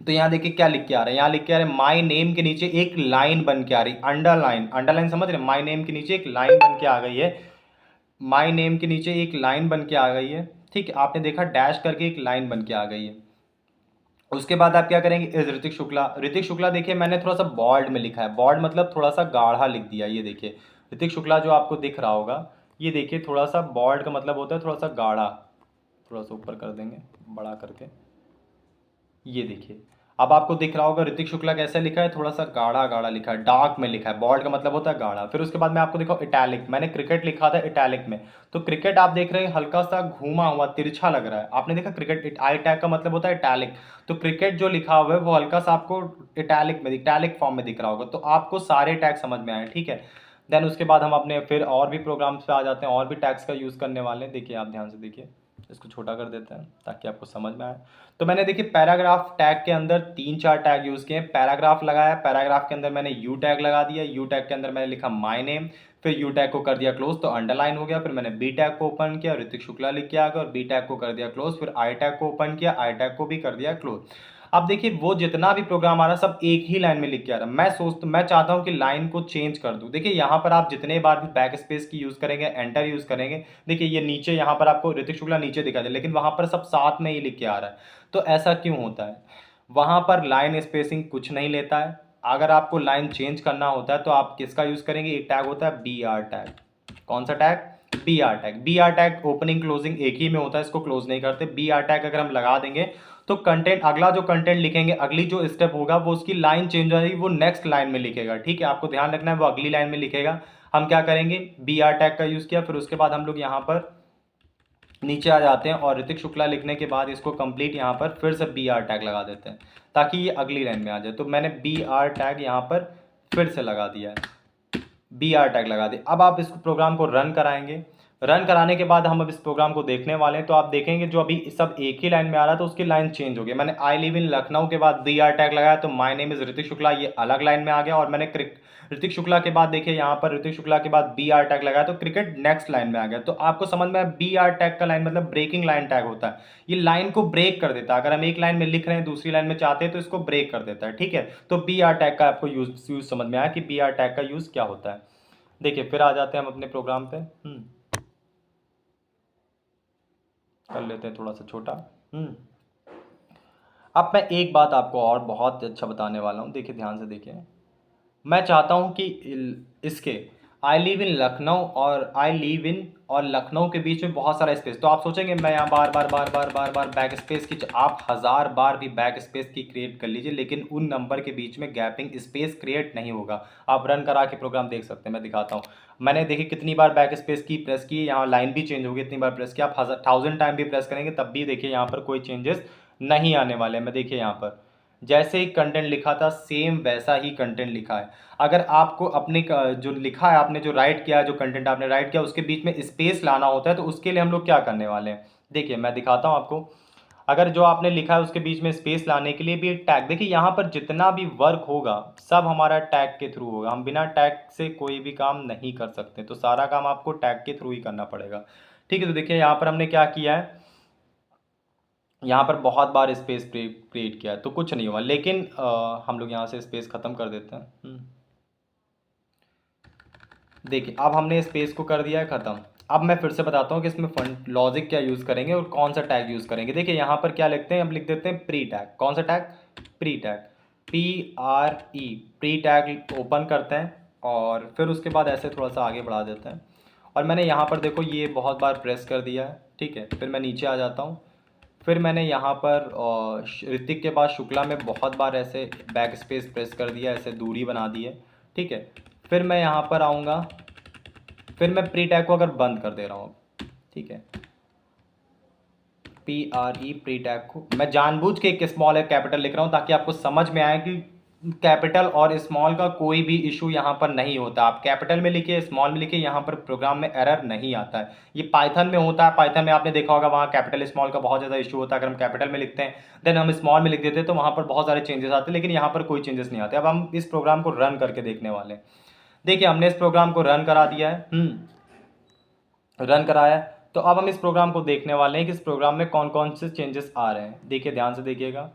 तो यहाँ देखिए क्या लिख के आ रहा है, यहाँ लिख के आ रहा है माई नेम के नीचे एक लाइन बन के आ रही, अंडरलाइन, अंडरलाइन समझ रहे, माई नेम के नीचे एक लाइन बन के आ गई है, माई नेम के नीचे एक लाइन बन के आ गई है, ठीक है। आपने देखा डैश करके एक लाइन बन के आ गई है। उसके बाद आप क्या करेंगे, इज ऋतिक शुक्ला, ऋतिक शुक्ला देखिए मैंने थोड़ा सा बॉल्ड में लिखा है, बॉल्ड मतलब थोड़ा सा गाढ़ा लिख दिया। ये देखिए ऋतिक शुक्ला जो आपको दिख रहा होगा, ये देखिए थोड़ा सा बॉल्ड का मतलब होता है थोड़ा सा गाढ़ा, थोड़ा सा ऊपर कर देंगे बड़ा करके, ये देखिए अब आपको दिख रहा होगा ऋतिक शुक्ला कैसे लिखा है, थोड़ा सा गाढ़ा गाढ़ा लिखा है, डार्क में लिखा है, बॉल्ड का मतलब होता है गाढ़ा। फिर उसके बाद मैं आपको दिखाऊं इटैलिक, मैंने क्रिकेट लिखा था इटैलिक में, तो क्रिकेट आप देख रहे हैं हल्का सा घूमा हुआ तिरछा लग रहा है, आपने देखा क्रिकेट, आई टैग का मतलब होता है इटैलिक, तो क्रिकेट जो लिखा हुआ है वो हल्का सा आपको इटैलिक में, इटैलिक फॉर्म में दिख रहा होगा। तो आपको सारे टैग समझ में आए, ठीक है। देन उसके बाद हम अपने फिर और भी प्रोग्राम्स पे आ जाते हैं, और भी टैग्स का यूज़ करने वाले हैं। देखिए आप ध्यान से देखिए, इसको छोटा कर देते हैं ताकि आपको समझ में आए। तो मैंने देखिए पैराग्राफ टैग के अंदर 3-4 टैग यूज़ किए। पैराग्राफ लगाया, पैराग्राफ के अंदर मैंने यू टैग लगा दिया, यू टैग के अंदर मैंने लिखा माय नेम, फिर यू टैग को कर दिया क्लोज, तो अंडरलाइन हो गया। फिर मैंने बी टैग को ओपन किया, ऋतिक शुक्ला लिख के आ गया, और बी टैग को कर दिया क्लोज। फिर आई टैग को ओपन किया, आई टैग को भी कर दिया क्लोज। अब देखिए वो जितना भी प्रोग्राम आ रहा है सब एक ही लाइन में लिख के आ रहा है। मैं चाहता हूँ कि लाइन को चेंज कर दूँ। देखिए यहाँ पर आप जितने बार भी बैक स्पेस की यूज़ करेंगे, एंटर यूज़ करेंगे, देखिए ये नीचे यहाँ पर आपको ऋतिक शुक्ला नीचे दिखा दे, लेकिन वहाँ पर सब साथ में ही लिख के आ रहा है। तो ऐसा क्यों होता है, वहाँ पर लाइन स्पेसिंग कुछ नहीं लेता है। अगर आपको लाइन चेंज करना होता है तो आप किसका यूज़ करेंगे, एक टैग होता है बी आर टैग। कौन सा tag, B R tag. B R tag opening closing एक ही में होता है, इसको क्लोज नहीं करते। बी आर टैग अगर हम लगा देंगे तो कंटेंट, अगला जो कंटेंट लिखेंगे, अगली जो स्टेप होगा वो उसकी लाइन चेंज हो जाएगी, वो नेक्स्ट लाइन में लिखेगा, ठीक है। आपको ध्यान रखना है वो अगली लाइन में लिखेगा। हम क्या करेंगे, बी आर टैग का यूज़ किया, फिर उसके बाद हम लोग यहाँ पर नीचे आ जाते हैं और ऋतिक शुक्ला लिखने के बाद इसको कंप्लीट यहाँ पर फिर से बी आर टैग लगा देते हैं ताकि ये अगली लाइन में आ जाए। तो मैंने बी आर टैग यहाँ पर फिर से लगा दिया है, बी आर टैग लगा दिया। अब आप इस प्रोग्राम को रन कराएंगे, रन कराने के बाद हम अब इस प्रोग्राम को देखने वाले हैं, तो आप देखेंगे जो अभी सब एक ही लाइन में आ रहा था उसकी लाइन चेंज हो गई। मैंने आई लिव इन लखनऊ के बाद बी आर टैग लगाया तो my name is Hrithik Shukla ये अलग लाइन में आ गया, और मैंने ऋतिक शुक्ला के बाद देखिए यहाँ पर ऋतिक शुक्ला के बाद बी आर टैग लगाया तो क्रिकेट नेक्स्ट लाइन में आ गया। तो आपको समझ में, बी आर टैग का लाइन मतलब ब्रेकिंग लाइन टैग होता है, ये लाइन को ब्रेक कर देता है। अगर हम एक लाइन में लिख रहे हैं दूसरी लाइन में चाहते हैं तो इसको ब्रेक कर देता है, ठीक है। तो बी आर टैग का आपको यूज समझ में आया कि बी आर टैग का यूज क्या होता है। देखिए फिर आ जाते हैं हम अपने प्रोग्राम पे, कर लेते हैं थोड़ा सा छोटा। अब मैं एक बात आपको और बहुत अच्छा बताने वाला हूँ, देखिए ध्यान से देखिए। मैं चाहता हूँ कि इसके आई लिव इन लखनऊ और आई लिव इन और लखनऊ के बीच में बहुत सारा स्पेस, तो आप सोचेंगे मैं यहाँ बार बार बार बार बार बार बैक स्पेस की, आप 1000 बार भी बैक स्पेस की क्रिएट कर लीजिए, लेकिन उन नंबर के बीच में गैपिंग स्पेस क्रिएट नहीं होगा। आप रन करा के प्रोग्राम देख सकते हैं, मैं दिखाता हूँ। मैंने देखिए कितनी बार बैक स्पेस की प्रेस की, यहाँ लाइन भी चेंज होगी, इतनी बार प्रेस किया, आप 1000 टाइम भी प्रेस करेंगे तब भी देखिए यहाँ पर कोई चेंजेस नहीं आने वाले। मैं देखिए यहाँ पर जैसे ही कंटेंट लिखा था सेम वैसा ही कंटेंट लिखा है। अगर आपको अपने जो लिखा है, आपने जो राइट किया, जो कंटेंट आपने राइट किया उसके बीच में स्पेस लाना होता है, तो उसके लिए हम लोग क्या करने वाले हैं, देखिए मैं दिखाता हूँ आपको। अगर जो आपने लिखा है उसके बीच में स्पेस लाने के लिए भी एक टैग, देखिए यहाँ पर जितना भी वर्क होगा सब हमारा टैग के थ्रू होगा, हम बिना टैग से कोई भी काम नहीं कर सकते, तो सारा काम आपको टैग के थ्रू ही करना पड़ेगा। ठीक है, तो देखिए यहाँ पर हमने क्या किया है, यहाँ पर बहुत बार स्पेस क्रिएट किया है तो कुछ नहीं हुआ, लेकिन हम लोग यहाँ से स्पेस ख़त्म कर देते हैं। देखिए अब हमने स्पेस को कर दिया है ख़त्म। अब मैं फिर से बताता हूँ कि इसमें फंड लॉजिक क्या यूज़ करेंगे और कौन सा टैग यूज़ करेंगे। देखिए यहाँ पर क्या लिखते हैं, हम लिख देते हैं प्री टैग। कौन सा tag, pre tag, PRE, pre tag open करते हैं और फिर उसके बाद ऐसे थोड़ा सा आगे बढ़ा देते हैं। और मैंने यहाँ पर देखो ये बहुत बार प्रेस कर दिया है, ठीक है। फिर मैं नीचे आ जाता हूँ, फिर मैंने यहाँ पर ऋतिक के बाद शुक्ला में बहुत बार ऐसे बैक स्पेस प्रेस कर दिया, ऐसे दूरी बना दी है, ठीक है। फिर मैं यहाँ पर आऊँगा, फिर मैं प्री टैग को अगर बंद कर दे रहा हूँ, ठीक है, PRE प्री टैग को मैं जानबूझ के एक स्मॉल है कैपिटल लिख रहा हूँ ताकि आपको समझ में आए कि कैपिटल और स्मॉल का कोई भी इशू यहाँ पर नहीं होता। आप कैपिटल में लिखिए, स्मॉल में लिखिए, यहाँ पर प्रोग्राम में एरर नहीं आता है। ये पाइथन में होता है, पाइथन में आपने देखा होगा वहाँ कैपिटल स्मॉल का बहुत ज़्यादा इशू होता है। अगर हम कैपिटल में लिखते हैं देन हम स्मॉल में लिख देते हैं तो वहाँ पर बहुत सारे चेंजेस आते हैं, लेकिन यहाँ पर कोई चेंजेस नहीं आते। अब हम इस प्रोग्राम को रन करके देखने वाले हैं। देखिए हमने इस प्रोग्राम को रन करा दिया है, रन कराया है। तो अब हम इस प्रोग्राम को देखने वाले हैं कि इस प्रोग्राम में कौन कौन से चेंजेस आ रहे हैं। देखिए ध्यान से देखिएगा,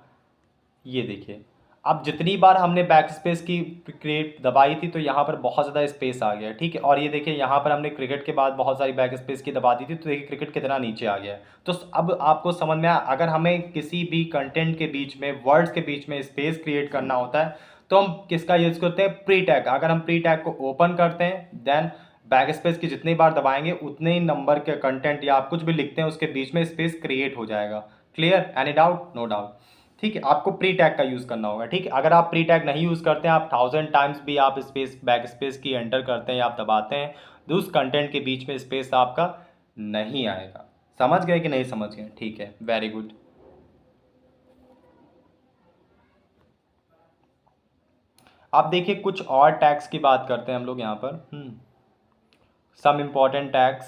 ये देखिए अब जितनी बार हमने बैक स्पेस की क्रिएट दबाई थी तो यहाँ पर बहुत ज़्यादा स्पेस आ गया, ठीक है। और ये देखिए यहाँ पर हमने क्रिकेट के बाद बहुत सारी बैक स्पेस की दबा दी थी तो देखिए क्रिकेट कितना नीचे आ गया है। तो अब आपको समझ में आया, अगर हमें किसी भी कंटेंट के बीच में, वर्ड्स के बीच में स्पेस क्रिएट करना होता है तो हम किसका यूज़ करते हैं, प्री टैग। अगर हम प्री टैग को ओपन करते हैं देन बैक स्पेस की जितनी बार दबाएंगे उतने ही नंबर के कंटेंट या आप कुछ भी लिखते हैं उसके बीच में स्पेस क्रिएट हो जाएगा। Clear, any doubt, no doubt, ठीक है। आपको प्री टैग का यूज़ करना होगा, ठीक है। अगर आप प्री टैग नहीं यूज़ करते हैं, आप 1000 टाइम्स भी आप स्पेस बैक स्पेस की एंटर करते हैं या आप दबाते हैं तो उस कंटेंट के बीच में स्पेस आपका नहीं आएगा। समझ गए कि नहीं समझ गए, ठीक है, वेरी गुड। अब देखिए कुछ और टैग्स की बात करते हैं हम लोग यहाँ पर। सम इम्पॉर्टेंट टैग्स,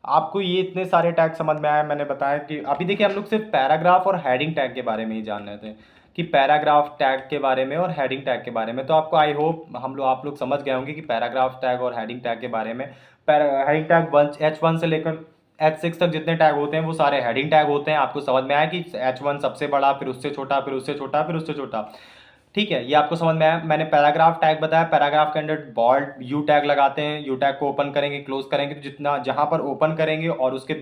आपको ये इतने सारे टैग समझ में आए, मैंने बताया कि अभी देखिए हम लोग सिर्फ पैराग्राफ और हेडिंग टैग के बारे में ही जान रहे थे कि पैराग्राफ टैग के बारे में और हेडिंग टैग के बारे में। तो आपको आई होप आप लोग समझ गए होंगे कि पैराग्राफ टैग और हेडिंग टैग के बारे में। हेडिंग टैग H1 से लेकर H6 तक जितने टैग होते हैं वो सारे हेडिंग टैग होते हैं। आपको समझ में आया कि H1 सबसे बड़ा, फिर उससे छोटा, फिर उससे छोटा, फिर उससे छोटा, ठीक है। ये आपको समझ में आया। मैंने पैराग्राफ टैग बताया, पैराग्राफ के अंदर बॉल्ड यू टैग लगाते हैं, यू टैग को ओपन करेंगे क्लोज करेंगे तो जितना जहां पर ओपन करेंगे और उसके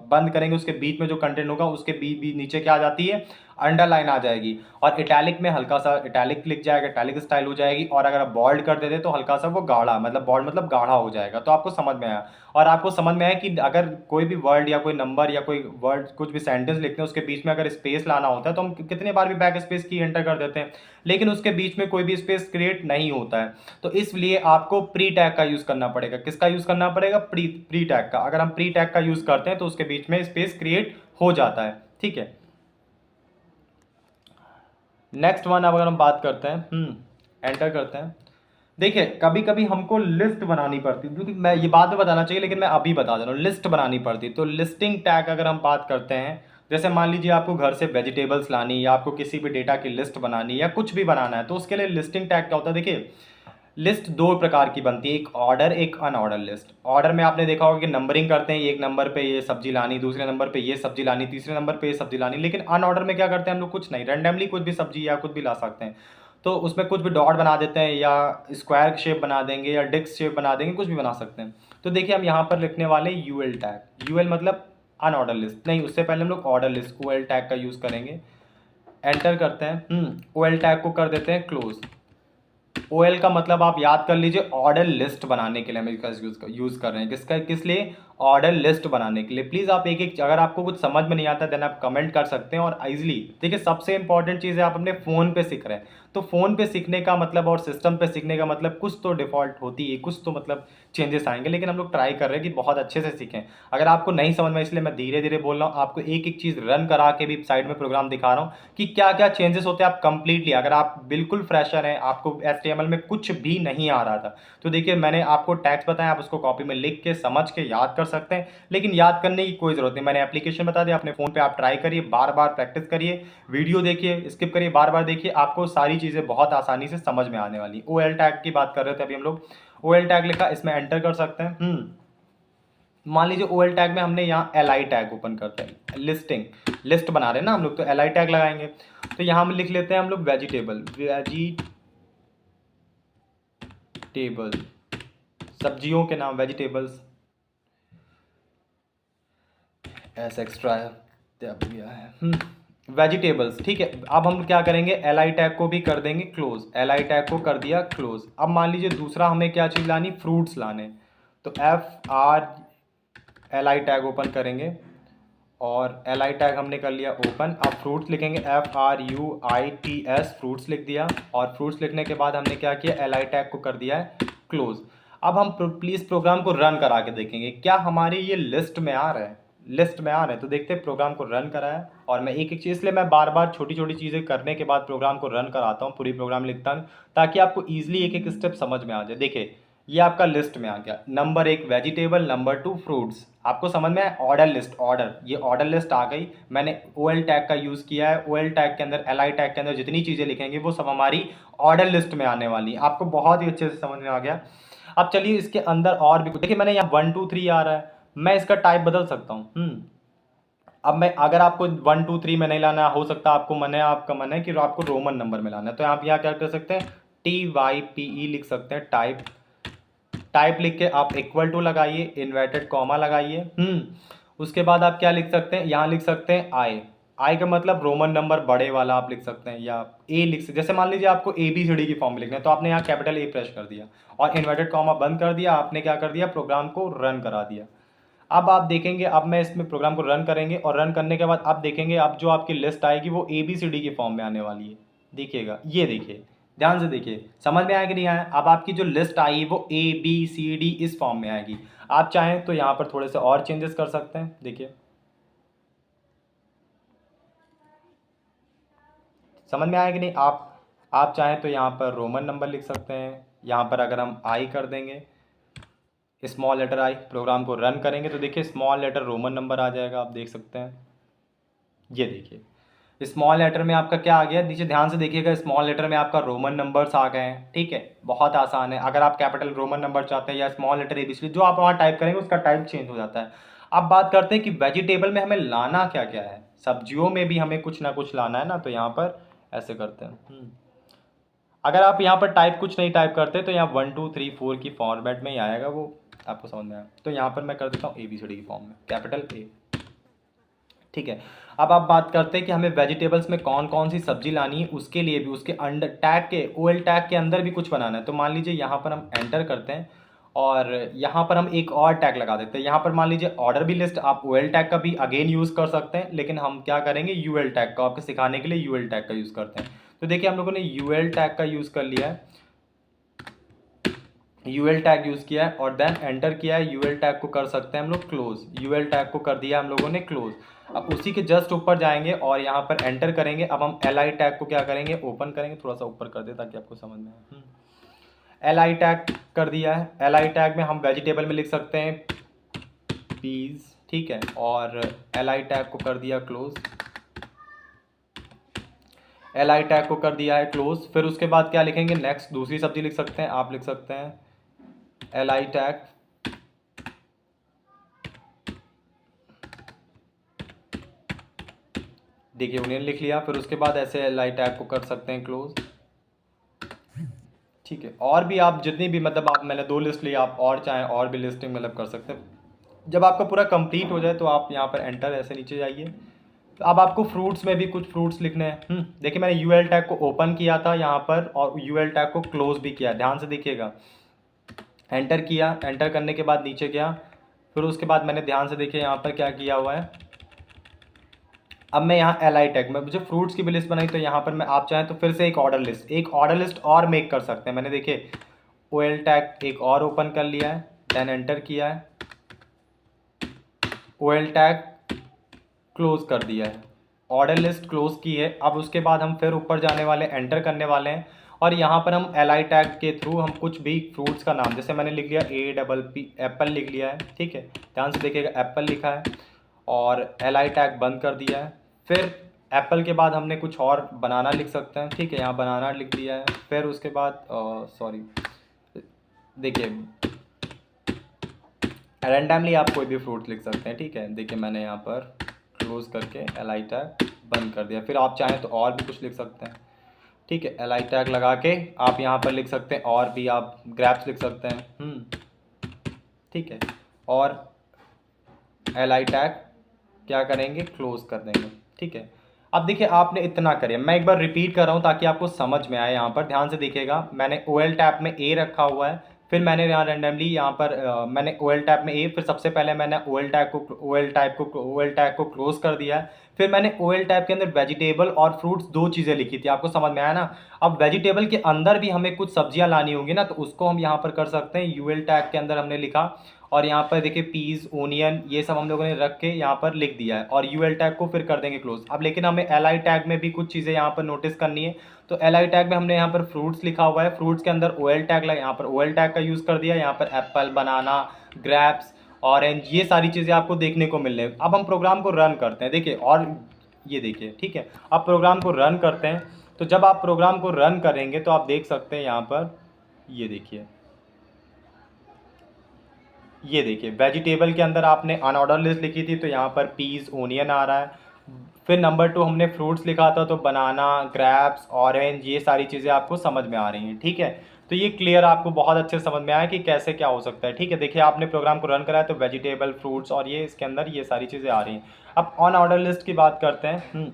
बंद करेंगे उसके बीच में जो कंटेंट होगा उसके बीच नीचे क्या आ जाती है, अंडरलाइन आ जाएगी। और इटैलिक में हल्का सा इटैलिक लिख जाएगा, इटैलिक स्टाइल हो जाएगी। और अगर आप बोल्ड कर देते तो हल्का सा वो गाढ़ा, मतलब बोल्ड मतलब गाढ़ा हो जाएगा। तो आपको समझ में आया। और आपको समझ में आया कि अगर कोई भी वर्ड या कोई नंबर या कोई वर्ड कुछ भी सेंटेंस लिखते हैं उसके बीच में अगर स्पेस लाना होता है तो हम कितने बार भी बैक स्पेस की एंटर कर देते हैं, लेकिन उसके बीच में कोई भी स्पेस क्रिएट नहीं होता है। तो इसलिए आपको प्री टैग का यूज़ करना पड़ेगा। किसका यूज़ करना पड़ेगा, प्री टैग का। अगर हम प्री टैग का यूज़ करते हैं तो उसके बीच में स्पेस क्रिएट हो जाता है, ठीक है। नेक्स्ट वन, अब अगर हम बात करते हैं, एंटर करते हैं। देखिए कभी कभी हमको लिस्ट बनानी पड़ती है, क्योंकि मैं ये बाद में बताना चाहिए लेकिन मैं अभी बता दे रहा हूँ, लिस्ट बनानी पड़ती। तो लिस्टिंग टैग अगर हम बात करते हैं, जैसे मान लीजिए आपको घर से वेजिटेबल्स लानी या आपको किसी भी डेटा की लिस्ट बनानी या कुछ भी बनाना है तो उसके लिए लिस्टिंग टैग क्या होता है। देखिए लिस्ट दो प्रकार की बनती है, एक ऑर्डर, एक अनऑर्डर लिस्ट। ऑर्डर में आपने देखा होगा कि नंबरिंग करते हैं, एक नंबर पे ये सब्जी लानी, दूसरे नंबर पे ये सब्जी लानी, तीसरे नंबर पे ये सब्जी लानी। लेकिन अनऑर्डर में क्या करते हैं हम लोग, कुछ नहीं, रैंडमली कुछ भी सब्जी या कुछ भी ला सकते हैं। तो उसमें कुछ भी डॉट बना देते हैं या स्क्वायर शेप बना देंगे या डिस्क शेप बना देंगे, कुछ भी बना सकते हैं। तो देखिए हम यहाँ पर लिखने वाले यूएल टैग। यूएल मतलब अनऑर्डर लिस्ट, नहीं उससे पहले हम लोग ऑर्डर लिस्ट OL टैग का यूज़ करेंगे। एंटर करते हैं, OL टैग को कर देते हैं क्लोज। OL का मतलब आप याद कर लीजिए, ऑर्डर लिस्ट बनाने के लिए हम इसका यूज़ कर रहे हैं। किसका, किस लिए? ऑर्डर लिस्ट बनाने के लिए। प्लीज़ आप एक एक, अगर आपको कुछ समझ में नहीं आता देन आप कमेंट कर सकते हैं और ईजिली। देखिए सबसे इंपॉर्टेंट चीज़ है, आप अपने फ़ोन पे सीख रहे हैं, तो फ़ोन पे सीखने का मतलब और सिस्टम पे सीखने का मतलब कुछ तो डिफ़ॉल्ट होती है, कुछ तो मतलब चेंजेस आएंगे, लेकिन हम लोग ट्राई कर रहे हैं कि बहुत अच्छे से सीखें। अगर आपको नहीं समझ में, इसलिए मैं धीरे धीरे बोल रहा हूँ, आपको एक एक चीज़ रन करा के भी साइड में प्रोग्राम दिखा रहा हूँ कि क्या क्या चेंजेस होते हैं। आप कंप्लीटली, अगर आप बिल्कुल फ्रेशर हैं, आपको HTML में कुछ भी नहीं आ रहा था, तो देखिए मैंने आपको टैग्स बताया, आप उसको कॉपी में लिख के समझ के याद कर सकते हैं, लेकिन याद करने की कोई ज़रूरत नहीं। मैंने एप्लीकेशन बता दिया, अपने फ़ोन पे आप ट्राई करिए, बार बार प्रैक्टिस करिए, वीडियो देखिए, स्किप करिए, बार बार देखिए, आपको सारी चीज़ें बहुत आसानी से समझ में आने वाली। OL टैग की बात कर रहे थे अभी हम लोग। OL टैग लिखा, इसमें एंटर कर सकते हैं। मान लीजिए OL टैग में हमने यहाँ LI टैग ओपन करते हैं, लिस्टिंग, लिस्ट बना रहे हैं ना हम लोग, तो LI टैग लगाएंगे। तो यहाँ हम लिख लेते हैं हम लोग वेजिटेबल, सब्जियों के नाम वेजिटेबल्स, ऐसा एक्स्ट्रा है वेजिटेबल्स, ठीक है। अब हम क्या करेंगे, LI टैग को भी कर देंगे क्लोज, LI टैग को कर दिया क्लोज। अब मान लीजिए दूसरा हमें क्या चीज़ लानी, फ्रूट्स लाने, तो FRLI टैग ओपन करेंगे और LI टैग हमने कर लिया ओपन। अब फ्रूट्स लिखेंगे, FRUITS, फ्रूट्स लिख दिया, और फ्रूट्स लिखने के बाद हमने क्या किया, LI टैग को कर दिया है क्लोज। अब हम प्लीज़ प्रोग्राम को रन करा के देखेंगे क्या हमारी ये लिस्ट में आ रहा है, लिस्ट में आ रहे हैं। तो देखते हैं, प्रोग्राम को रन करा है, और मैं एक एक चीज़, इसलिए मैं बार बार छोटी छोटी चीज़ें करने के बाद प्रोग्राम को रन कराता हूँ, पूरी प्रोग्राम लिखता हूँ, ताकि आपको ईजिली एक एक स्टेप समझ में आ जाए। देखिए ये आपका लिस्ट में आ गया, नंबर 1 वेजिटेबल, नंबर 2 फ्रूट्स, आपको समझ में आया। ऑर्डर लिस्ट, ऑर्डर, ये ऑर्डर लिस्ट आ गई। मैंने OL टैग का यूज़ किया है, OL टैग के अंदर, LI टैग के अंदर जितनी चीज़ें लिखेंगे वो सब हमारी ऑर्डर लिस्ट में आने वाली। आपको बहुत ही अच्छे से समझ में आ गया। अब चलिए इसके अंदर और भी कुछ, देखिए मैंने यहाँ 1 2 3 आ रहा है, मैं इसका टाइप बदल सकता हूँ। अब मैं, अगर आपको 1 2 3 में नहीं लाना, हो सकता है आपको मन है, आपका मन है कि आपको रोमन नंबर में लाना है, तो आप यहाँ क्या कर सकते हैं, TYPE लिख सकते हैं, टाइप, टाइप लिख के आप इक्वल टू लगाइए, इन्वर्टेड कॉमा लगाइए। उसके बाद आप क्या लिख सकते हैं, यहाँ लिख सकते हैं आई का मतलब रोमन नंबर बड़े वाला आप लिख सकते हैं, या ए लिख सकते, जैसे मान लीजिए आपको ABCD की फॉर्म में लिखना है, तो आपने यहाँ कैपिटल A प्रेस कर दिया और इन्वर्टेड कॉमा बंद कर दिया, आपने क्या कर दिया, प्रोग्राम को रन करा दिया। अब आप देखेंगे, अब मैं इसमें प्रोग्राम को रन करेंगे, और रन करने के बाद आप देखेंगे, अब जो आपकी लिस्ट आएगी वो ABCD की फॉर्म में आने वाली है। देखिएगा, ये देखिए, ध्यान से देखिए, समझ में आया कि नहीं आया। अब आपकी जो लिस्ट आई वो ABCD इस फॉर्म में आएगी। आप चाहें तो यहाँ पर थोड़े से और चेंजेस कर सकते हैं, देखिए समझ में आया कि नहीं। आप चाहें तो यहाँ पर रोमन नंबर लिख सकते हैं, यहाँ पर अगर हम आई कर देंगे, स्मॉल लेटर आई, प्रोग्राम को रन करेंगे तो देखिए स्मॉल लेटर रोमन नंबर आ जाएगा, आप देख सकते हैं। ये देखिए स्मॉल लेटर में आपका क्या आ गया, नीचे ध्यान से देखिएगा, स्मॉल लेटर में आपका रोमन नंबर्स आ गए हैं, ठीक है। बहुत आसान है, अगर आप कैपिटल रोमन नंबर चाहते हैं या स्मॉल लेटर ABCD, जो आप वहाँ टाइप करेंगे उसका टाइप चेंज हो जाता है। अब बात करते हैं कि वेजिटेबल में हमें लाना क्या क्या है, सब्जियों में भी हमें कुछ ना कुछ लाना है ना, तो यहाँ पर ऐसे करते हैं। अगर आप यहाँ पर टाइप कुछ नहीं टाइप करते तो यहाँ 1 2 3 4 की फॉर्मेट में ही आएगा, वो आपको समझ में आया। तो यहाँ पर मैं कर देता हूँ ABCD की फॉर्म में, कैपिटल A, ठीक है। अब आप बात करते हैं कि हमें वेजिटेबल्स में कौन कौन सी सब्जी लानी है, उसके लिए भी उसके अंडर टैग के, OL टैग के अंदर भी कुछ बनाना है। तो मान लीजिए यहाँ पर हम एंटर करते हैं, और यहाँ पर हम एक और टैग लगा देते हैं। यहाँ पर मान लीजिए ऑर्डर भी लिस्ट, आप OL टैग का भी अगेन यूज़ कर सकते हैं, लेकिन हम क्या करेंगे, UL टैग का, आपको सिखाने के लिए UL टैग का यूज़ करते हैं। तो देखिए हम लोगों ने UL टैग का यूज़ कर लिया है, UL टैग यूज़ किया है और देन एंटर किया है। UL टैग को कर सकते हैं हम लोग क्लोज, UL टैग को कर दिया हम लोगों ने क्लोज। अब उसी के जस्ट ऊपर जाएंगे और यहाँ पर एंटर करेंगे। अब हम LI टैग को क्या करेंगे, ओपन करेंगे, थोड़ा सा ऊपर कर दे ताकि आपको समझ में आए। LI टैग कर दिया है, LI टैग में हम वेजिटेबल में लिख सकते हैं पीज, ठीक है, और LI टैग को कर दिया क्लोज, LI टैग को कर दिया है क्लोज। फिर उसके बाद क्या लिखेंगे, नेक्स्ट दूसरी सब्जी लिख सकते हैं, आप लिख सकते हैं LI टैग, देखिए उन्हें लिख लिया। फिर उसके बाद ऐसे LI टैग को कर सकते हैं क्लोज, ठीक है। और भी आप जितनी भी, मतलब आप, मैंने 2 लिस्ट ली, आप और चाहें और भी लिस्टिंग मतलब कर सकते हैं। जब आपका पूरा कंप्लीट हो जाए तो आप यहाँ पर एंटर, ऐसे नीचे जाइए, अब आपको फ्रूट्स में भी कुछ फ्रूट्स लिखने हैं। देखिए मैंने यूएल टैग को ओपन किया था यहाँ पर और यूएल टैग को क्लोज भी किया, ध्यान से देखिएगा। एंटर किया, एंटर करने के बाद नीचे गया, फिर उसके बाद मैंने ध्यान से देखिए यहाँ पर क्या किया हुआ है। अब मैं यहाँ एल आई टैग में मुझे फ्रूट्स की भी लिस्ट बनाई, तो यहाँ पर मैं आप चाहें तो फिर से एक ऑर्डर लिस्ट और मेक कर सकते हैं। मैंने देखिए ओ एल टैग एक और ओपन कर लिया है, देन एंटर किया है, ओ एल टैग क्लोज कर दिया है, ऑर्डर लिस्ट क्लोज की है। अब उसके बाद हम फिर ऊपर जाने वाले, एंटर करने वाले हैं और यहाँ पर हम एल आई टैग के थ्रू हम कुछ भी फ्रूट्स का नाम, जैसे मैंने लिख लिया APP एप्पल लिख लिया है, ठीक है, ध्यान से देखिएगा एप्पल लिखा है और एल आई टैग बंद कर दिया है। फिर एप्पल के बाद हमने कुछ और बनाना लिख सकते हैं, ठीक है, यहाँ बनाना लिख दिया है। फिर उसके बाद देखिए रैंडमली आप कोई भी फ्रूट लिख सकते हैं, ठीक है। देखिए मैंने यहाँ पर क्लोज करके एल आई टैग बंद कर दिया। फिर आप चाहें तो और भी कुछ लिख सकते हैं, ठीक है, एल आई टैग लगा के आप यहाँ पर लिख सकते हैं, और भी आप ग्रैप्स लिख सकते हैं, ठीक है, और एल आई टैग क्या करेंगे, क्लोज कर देंगे, ठीक है। अब देखिए आपने इतना करिए, मैं एक बार रिपीट कर रहा हूँ ताकि आपको समझ में आए। यहाँ पर ध्यान से देखिएगा, मैंने ओ एल टैब में ए रखा हुआ है, फिर मैंने यहाँ रैंडमली यहाँ पर मैंने ओ एल टैब में ए, फिर सबसे पहले मैंने ओ एल टैग को क्लोज कर दिया है। फिर मैंने ओ एल टैब के अंदर वेजिटेबल और फ्रूट्स दो चीज़ें लिखी थी, आपको समझ में आया ना। अब वेजिटेबल के अंदर भी हमें कुछ सब्जियां लानी होंगी ना, तो उसको हम यहाँ पर कर सकते हैं, यू एल टैग के अंदर हमने लिखा और यहाँ पर देखिए पीस, ओनियन, ये सब हम लोगों ने रख के यहाँ पर लिख दिया है और यू एल टैग को फिर कर देंगे क्लोज। अब लेकिन हमें एल आई टैग में भी कुछ चीज़ें यहाँ पर नोटिस करनी है, तो एल आई टैग में हमने यहाँ पर फ्रूट्स लिखा हुआ है, फ्रूट्स के अंदर ओ एल टैग लगा, यहाँ पर ओ एल टैग का यूज़ कर दिया, यहाँ पर एप्पल, बनाना, ग्रैप्स, ऑरेंज, ये सारी चीज़ें आपको देखने को मिल रही है। अब हम प्रोग्राम को रन करते हैं, देखिए, और ये देखिए, ठीक है, अब प्रोग्राम को रन करते हैं। तो जब आप प्रोग्राम को रन करेंगे तो आप देख सकते हैं यहाँ पर, ये देखिए वेजिटेबल के अंदर आपने अनऑर्डर लिस्ट लिखी थी, तो यहाँ पर पीस, ओनियन आ रहा है। फिर नंबर 2 हमने फ्रूट्स लिखा था, तो बनाना, ग्रैप्स, ऑरेंज, ये सारी चीज़ें आपको समझ में आ रही हैं, ठीक है। तो ये क्लियर आपको बहुत अच्छे से समझ में आया कि कैसे क्या हो सकता है, ठीक है। देखिए आपने प्रोग्राम को रन कराया तो वेजिटेबल, फ्रूट्स और ये इसके अंदर ये सारी चीज़ें आ रही हैं। अब ऑन ऑर्डर लिस्ट की बात करते हैं।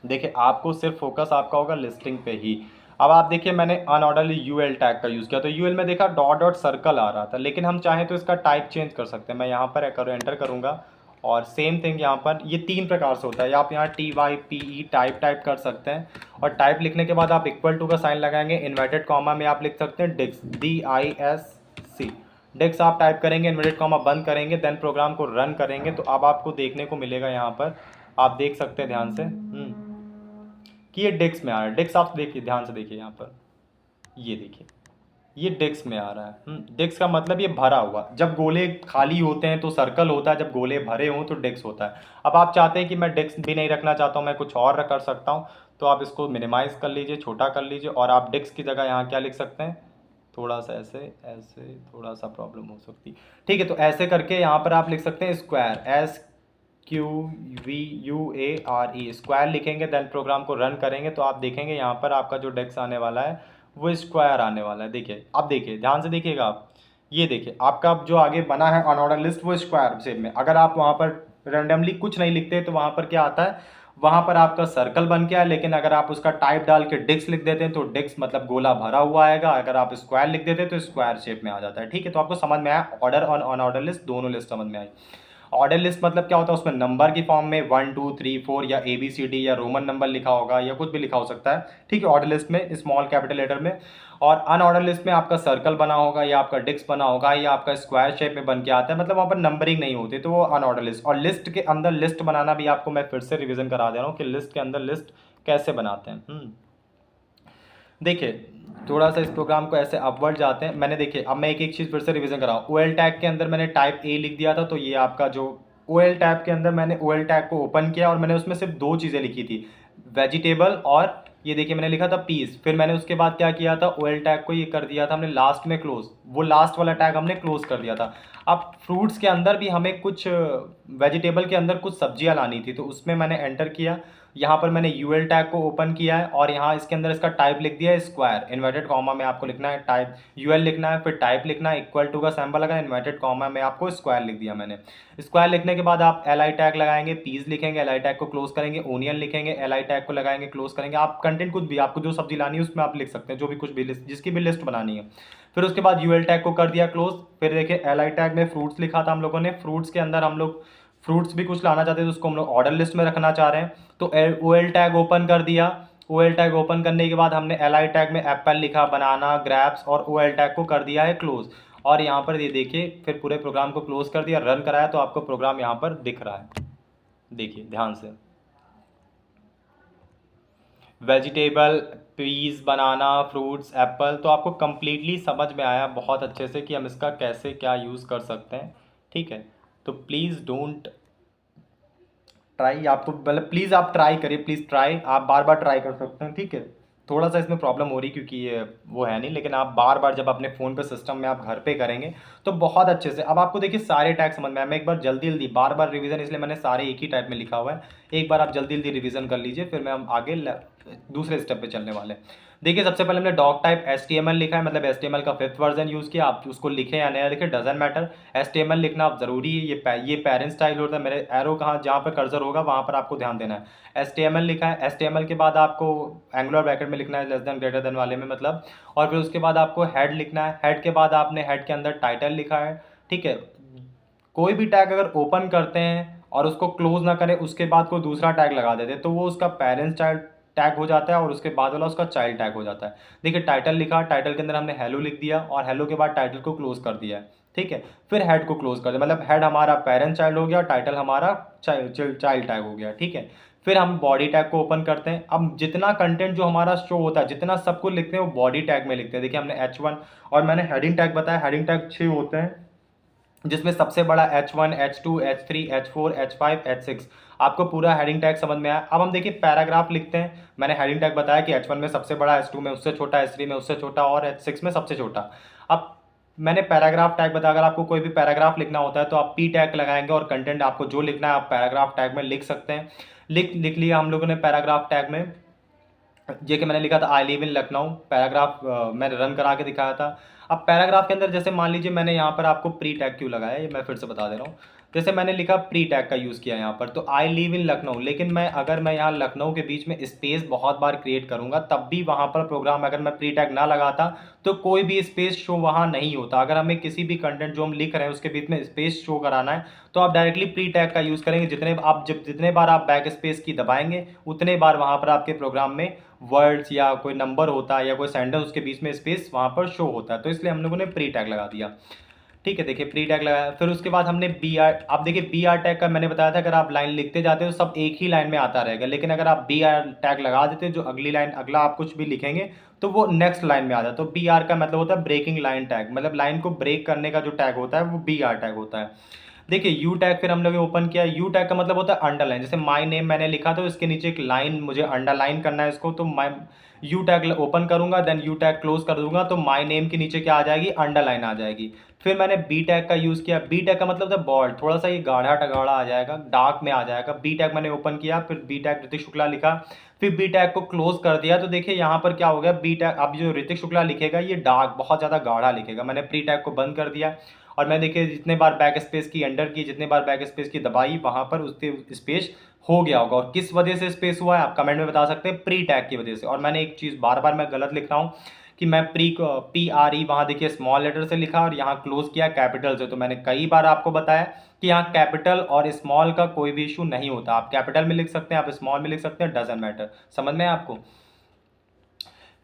देखिए आपको सिर्फ फोकस आपका होगा लिस्टिंग पे ही। अब आप देखिए मैंने अनऑर्डरली यूएल टैग का यूज़ किया, तो यूएल में देखा डॉट डॉट सर्कल आ रहा था, लेकिन हम चाहें तो इसका टाइप चेंज कर सकते हैं। मैं यहाँ पर एंटर करूँगा और सेम थिंग यहाँ पर, ये 3 प्रकार से होता है। आप यहाँ TYPE टाइप कर सकते हैं और टाइप लिखने के बाद आप इक्वल टू का साइन लगाएंगे, इन्वर्टेड कॉमा में आप लिख सकते हैं डिक्स, DISC, डिक्स आप टाइप करेंगे, इन्वर्टेड कॉमा बंद करेंगे, देन प्रोग्राम को रन करेंगे। तो अब आपको देखने को मिलेगा यहाँ पर, आप देख सकते हैं ध्यान से कि ये डिक्स में आ रहा है। डिक्स आप देखिए, ध्यान से देखिए यहाँ पर, ये देखिए ये डिक्स में आ रहा है। डिक्स का मतलब ये भरा हुआ, जब गोले खाली होते हैं तो सर्कल होता है, जब गोले भरे हों तो डिक्स होता है। अब आप चाहते हैं कि मैं डिक्स भी नहीं रखना चाहता हूँ, मैं कुछ और कर सकता हूँ, तो आप इसको मिनिमाइज कर लीजिए, छोटा कर लीजिए और आप डिक्स की जगह यहाँ क्या लिख सकते हैं, थोड़ा सा ऐसे थोड़ा सा प्रॉब्लम हो सकती, ठीक है। तो ऐसे करके यहाँ पर आप लिख सकते हैं स्क्वायर, SQUARE, स्क्वायर लिखेंगे, देन प्रोग्राम को रन करेंगे तो आप देखेंगे यहाँ पर आपका जो डिक्स आने वाला है वो स्क्वायर आने वाला है। देखिए अब देखिए, ध्यान से देखिएगा आप, ये देखिए आपका जो आगे बना है अनऑर्डर लिस्ट वो स्क्वायर शेप में। अगर आप वहाँ पर रेंडमली कुछ नहीं लिखते तो वहाँ पर क्या आता है, वहाँ पर आपका सर्कल बन गया है, लेकिन अगर आप उसका टाइप डाल के डिक्स लिख देते हैं तो डिक्स मतलब गोला भरा हुआ आएगा, अगर आप स्क्वायर लिख देते हैं तो स्क्वायर शेप में आ जाता है, ठीक है। तो आपको समझ में आया, ऑर्डर और अनऑर्डर लिस्ट दोनों लिस्ट समझ में आई। ऑर्डर लिस्ट मतलब क्या होता है, उसमें नंबर की फॉर्म में 1 2 3 4 या ABCD या रोमन नंबर लिखा होगा या कुछ भी लिखा हो सकता है, ठीक है, ऑर्डर लिस्ट में स्मॉल कैपिटल लेटर में। और अनऑर्डर लिस्ट में आपका सर्कल बना होगा या आपका डिक्स बना होगा या आपका स्क्वायर शेप में बन के आता है, मतलब वहाँ पर नंबरिंग नहीं होती, तो वो अनऑर्डर लिस्ट। और लिस्ट के अंदर लिस्ट बनाना भी आपको मैं फिर से रिविजन करा दे रहा हूँ कि लिस्ट के अंदर लिस्ट कैसे बनाते हैं। देखिए थोड़ा सा इस प्रोग्राम को ऐसे अपवर्ड जाते हैं, मैंने देखिए अब मैं एक एक चीज़ फिर से रिवीजन कराऊँ। OL टैग के अंदर मैंने टाइप A लिख दिया था, तो ये आपका जो OL टैग के अंदर मैंने OL टैग को ओपन किया और मैंने उसमें सिर्फ 2 चीज़ें लिखी थी, वेजिटेबल और ये देखिए मैंने लिखा था पीस। फिर मैंने उसके बाद क्या किया था, OL टैग को ये कर दिया था हमने लास्ट में क्लोज, वो लास्ट वाला टैग हमने क्लोज कर दिया था। अब फ्रूट्स के अंदर भी हमें कुछ वेजिटेबल के अंदर कुछ सब्जियां लानी थी, तो उसमें मैंने एंटर किया, यहाँ पर मैंने यूएल टैग को ओपन किया है और यहाँ इसके अंदर इसका टाइप लिख दिया है स्क्वायर, इन्वर्टेड कॉमा में आपको लिखना है टाइप यूएल लिखना है, फिर टाइप लिखना है, इक्वल टू का सिंबल लगा, इन्वर्टेड कॉमा में आपको स्क्वायर लिख दिया मैंने। स्क्वायर लिखने के बाद आप एल आई टैग लगाएंगे, पीस लिखेंगे, एल आई टैग को क्लोज करेंगे, ओनियन लिखेंगे, एल आई टैग को लगाएंगे, क्लोज करेंगे। आप कंटेंट कुछ भी, आपको जो सब्जी लानी है उसमें आप लिख सकते हैं, जो भी कुछ भी लिस्ट, जिसकी भी लिस्ट बनानी है। फिर उसके बाद यूएल टैग को कर दिया क्लोज। फिर देखिए एल आई टैग में फ्रूट्स लिखा था हम लोगों ने, फ्रूट्स के अंदर हम लोग फ्रूट्स भी कुछ लाना चाहते हैं तो उसको हम लोग ऑर्डर लिस्ट में रखना चाह रहे हैं, तो ओ एल टैग ओपन कर दिया। ओ एल टैग ओपन करने के बाद हमने एल आई टैग में एप्पल लिखा, बनाना, ग्रैप्स और ओ एल टैग को कर दिया है क्लोज। और यहाँ पर ये देखिए फिर पूरे प्रोग्राम को क्लोज कर दिया, रन कराया तो आपको प्रोग्राम यहाँ पर दिख रहा है। देखिए ध्यान से, वेजिटेबल, पीस, बनाना, फ्रूट्स, एप्पल, तो आपको कंप्लीटली समझ में आया बहुत अच्छे से कि हम इसका कैसे क्या यूज़ कर सकते हैं। ठीक है, तो प्लीज़ डोंट ट्राई, आपको मतलब प्लीज़ आप ट्राई करिए, प्लीज़ ट्राई, आप बार बार ट्राई कर सकते हैं। ठीक है, थोड़ा सा इसमें प्रॉब्लम हो रही क्योंकि ये वो है नहीं, लेकिन आप बार बार जब अपने फ़ोन पे सिस्टम में आप घर पे करेंगे तो बहुत अच्छे से अब आपको देखिए सारे टैग समझ में आए। मैं एक बार जल्दी जल्दी बार बार रिवीजन, इसलिए मैंने सारे एक ही टाइप में लिखा हुआ है, एक बार आप जल्दी जल्दी रिवीजन कर लीजिए, फिर मैं हम आगे दूसरे स्टेप पे चलने वाले हैं। देखिए सबसे पहले हमने डॉग टाइप HTML लिखा है, मतलब HTML का 5th वर्जन यूज़ किया। आप उसको लिखें या नया लिखें डजेंट मैटर, HTML लिखना आप ज़रूरी है। ये पेरेंट स्टाइल होता है, मेरे एरो कहाँ जहाँ पर कर्सर होगा वहाँ पर आपको ध्यान देना है। HTML लिखा है, HTML के बाद आपको एंगुलर ब्रैकेट में लिखना है, लेस देन ग्रेटर देन वाले में मतलब, और फिर उसके बाद आपको हेड लिखना है। हेड के बाद आपने हेड के अंदर टाइटल लिखा है। ठीक है, कोई भी टैग अगर ओपन करते हैं और उसको क्लोज ना करें, उसके बाद कोई दूसरा टैग लगा देते हैं तो वो उसका पेरेंट्स चाइल्ड टैग हो जाता है और उसके बाद वाला उसका चाइल्ड टैग हो जाता है। देखिए टाइटल लिखा, टाइटल के अंदर हमने हेलो लिख दिया और हेलो के बाद टाइटल को क्लोज कर दिया है। ठीक है, फिर हेड को क्लोज कर दिया, मतलब हेड हमारा पेरेंट चाइल्ड हो गया, टाइटल हमारा चाइल्ड टैग हो गया। ठीक है, फिर हम बॉडी टैग को ओपन करते हैं। अब जितना कंटेंट जो हमारा शो होता है, जितना सब कुछ लिखते हैं वो बॉडी टैग में लिखते हैं। देखिए हमने H1 और मैंने हेडिंग टैग बताया, हेडिंग टैग 6 होते हैं जिसमें सबसे बड़ा H1, H2, H3, H4, H5, H6। आपको पूरा हेडिंग टैग समझ में आया। अब हम देखिए पैराग्राफ लिखते हैं। मैंने हेडिंग टैग बताया कि H1 में सबसे बड़ा, H2 में उससे छोटा, H3 में उससे छोटा और H6 में सबसे छोटा। अब मैंने पैराग्राफ टैग बताया, अगर आपको कोई भी पैराग्राफ लिखना होता है तो आप P टैग लगाएंगे और कंटेंट आपको जो लिखना है आप पैराग्राफ टैग में लिख सकते हैं। लिख लिया हम लोगों ने पैराग्राफ टैग में। जे के मैंने लिखा था I live in Lucknow, paragraph मैंने रन करा के दिखाया था। अब पैराग्राफ के अंदर जैसे मान लीजिए मैंने यहाँ पर आपको प्री टैग क्यों लगाया ये मैं फिर से बता दे रहा हूँ। जैसे मैंने लिखा प्री टैग का यूज़ किया यहाँ पर, तो आई लिव इन लखनऊ, लेकिन मैं अगर मैं यहाँ लखनऊ के बीच में स्पेस बहुत बार क्रिएट करूँगा तब भी वहाँ पर प्रोग्राम, अगर मैं प्री टैग ना लगाता तो कोई भी स्पेस शो वहाँ नहीं होता। अगर हमें किसी भी कंटेंट जो हम लिख रहे हैं उसके बीच में स्पेस शो कराना है तो आप डायरेक्टली प्री टैग का यूज़ करेंगे। जितने बार आप बैक स्पेस की दबाएंगे उतने बार वहाँ पर आपके प्रोग्राम में वर्ड्स या कोई नंबर होता है या कोई सेंटेंस उसके बीच में स्पेस वहाँ पर शो होता है, तो इसलिए हम लोगों ने प्री टैग लगा दिया। ठीक है, देखिए प्री टैग लगाया। फिर उसके बाद हमने बी आर, आप देखिए बी आर टैग का मैंने बताया था अगर आप लाइन लिखते जाते हो सब एक ही लाइन में आता रहेगा, लेकिन अगर आप बी आर टैग लगा देते जो अगली लाइन, अगला आप कुछ भी लिखेंगे तो वो नेक्स्ट लाइन में आ जाता है। तो बी आर का मतलब होता है ब्रेकिंग लाइन टैग, मतलब लाइन को ब्रेक करने का जो टैग होता है वो बी आर टैग होता है। देखिए यू टैग फिर हम लोग ओपन किया। यू टैग का मतलब होता है अंडरलाइन, जैसे माय नेम मैंने लिखा तो इसके नीचे एक लाइन मुझे अंडरलाइन करना है इसको, तो माय यू टैग ओपन करूंगा, देन यू टैग क्लोज कर दूंगा तो माय नेम के नीचे क्या आ जाएगी, अंडरलाइन आ जाएगी। फिर मैंने बी टैग का यूज़ किया। बी टैग का मतलब था बोल्ड, थोड़ा सा ये गाढ़ा टगाढ़ा आ जाएगा, डार्क में आ जाएगा। बी टैग मैंने ओपन किया, फिर बी टैग ऋतिक शुक्ला लिखा, फिर बी टैग को क्लोज कर दिया। तो देखिए यहाँ पर क्या हो गया, बी टैग अब जो ऋतिक शुक्ला लिखेगा ये डार्क बहुत ज़्यादा गाढ़ा लिखेगा। मैंने प्री टैग को बंद कर दिया और मैं देखिए जितने बार बैक स्पेस की अंडर की, जितने बार बैक स्पेस की दबाई वहाँ पर उसके स्पेस हो गया होगा। और किस वजह से स्पेस हुआ है आप कमेंट में बता सकते हैं, प्री टैग की वजह से। और मैंने एक चीज़ बार बार मैं गलत लिख रहा हूँ कि मैं PRE वहाँ देखिए स्मॉल लेटर से लिखा और यहाँ क्लोज किया कैपिटल से। तो मैंने कई बार आपको बताया कि यहाँ कैपिटल और स्मॉल का कोई भी इशू नहीं होता, आप कैपिटल में लिख सकते हैं, आप स्मॉल में लिख सकते हैं, डजंट मैटर। समझ में आपको।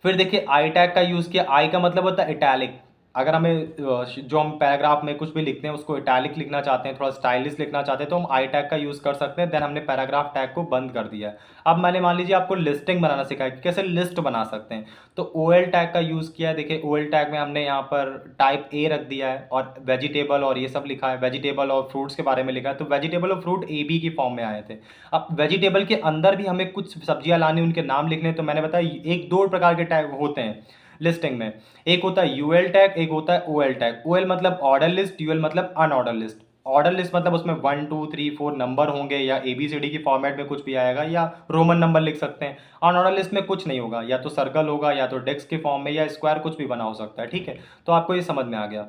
फिर देखिए आई टैग का यूज़ किया। आई का मतलब होता है इटैलिक, अगर हमें जो हम पैराग्राफ में कुछ भी लिखते हैं उसको इटैलिक लिखना चाहते हैं, थोड़ा स्टाइलिश लिखना चाहते हैं तो हम आई टैग का यूज़ कर सकते हैं। देन हमने पैराग्राफ टैग को बंद कर दिया है। अब मैंने मान लीजिए आपको लिस्टिंग बनाना सिखाया कि कैसे लिस्ट बना सकते हैं, तो ओ एल टैग का यूज़ किया है। देखिए ओ एल टैग में हमने यहाँ पर टाइप ए रख दिया है और वेजिटेबल और ये सब लिखा है, वेजिटेबल और फ्रूट्स के बारे में लिखा है। तो वेजिटेबल और फ्रूट ए बी की फॉर्म में आए थे। अब वेजिटेबल के अंदर भी हमें कुछ सब्जियाँ लानी, उनके नाम लिखने, तो मैंने बताया एक दो प्रकार के टैग होते हैं लिस्टिंग में। एक होता है यूएल टैग, एक होता है ओएल टैग। ओएल मतलब ऑर्डर लिस्ट, यूएल मतलब अनऑर्डर लिस्ट। ऑर्डर लिस्ट मतलब उसमें 1 2 3 4 नंबर होंगे, या ABCD की फॉर्मेट में कुछ भी आएगा, या रोमन नंबर लिख सकते हैं। अनऑर्डर लिस्ट में कुछ नहीं होगा, या तो सर्कल होगा, या तो डेस्क के फॉर्म में, या स्क्वायर, कुछ भी बना हो सकता है। ठीक है, तो आपको ये समझ में आ गया।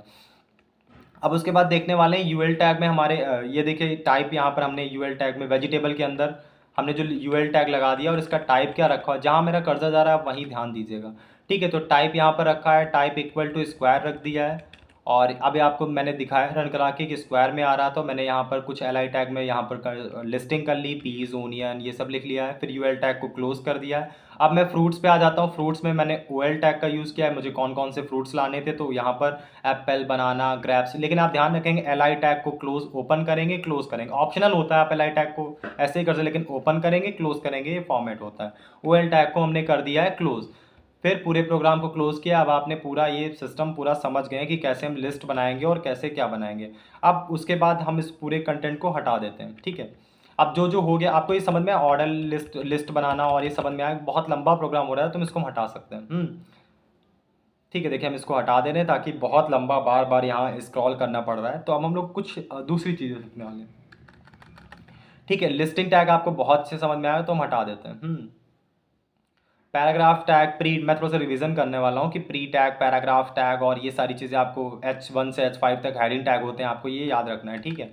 अब उसके बाद देखने वाले हैं यूएल टैग में हमारे ये देखिए टाइप, यहाँ पर हमने यूएल टैग में वेजिटेबल के अंदर हमने जो यूएल टैग लगा दिया और इसका टाइप क्या रखा है, जहाँ मेरा कर्जा जा रहा है आप वहीं ध्यान दीजिएगा। ठीक है, तो टाइप यहाँ पर रखा है, टाइप इक्वल टू स्क्वायर रख दिया है। और अभी आपको मैंने दिखाया रन करा के कि स्क्वायर में आ रहा, तो मैंने यहाँ पर कुछ एल आई टैग में यहाँ पर लिस्टिंग कर ली, पीज ओनियन ये सब लिख लिया है, फिर यूएल टैग को क्लोज कर दिया है। अब मैं फ्रूट्स पे आ जाता हूँ। फ्रूट्स में मैंने ओएल टैग का यूज़ किया है, मुझे कौन कौन से फ्रूट्स लाने थे, तो यहाँ पर एप्पल, बनाना, ग्रेप्स। लेकिन आप ध्यान रखेंगे एल आई टैग को क्लोज ओपन करेंगे, क्लोज करेंगे, ऑप्शनल होता है, आप एल आई टैग को ऐसे ही कर सकते, लेकिन ओपन करेंगे क्लोज करेंगे ये फॉर्मेट होता है। ओएल टैग को हमने कर दिया है क्लोज, फिर पूरे प्रोग्राम को क्लोज किया। अब आपने पूरा ये सिस्टम पूरा समझ गए कि कैसे हम लिस्ट बनाएंगे और कैसे क्या बनाएंगे। अब उसके बाद हम इस पूरे कंटेंट को हटा देते हैं। ठीक है, अब जो जो हो गया आपको ये समझ में, ऑर्डर लिस्ट बनाना और ये समझ में आया, बहुत लंबा प्रोग्राम हो रहा है, तुम इसको हम हटा सकते हैं। ठीक है, देखिए हम इसको हटा दे रहे हैं ताकि बहुत लंबा बार बार यहाँ स्क्रॉल करना पड़ रहा है। तो अब हम लोग कुछ दूसरी चीज़ें सीखने वाले हैं। ठीक है, लिस्टिंग टैग आपको बहुत से समझ में आया तो हम हटा देते हैं। पैराग्राफ टैग, प्री, मैं थोड़ा सा रिवीजन करने वाला हूँ कि प्री टैग, पैराग्राफ टैग और ये सारी चीज़ें आपको H1 से H5 तक हेडिंग टैग होते हैं, आपको ये याद रखना है। ठीक है,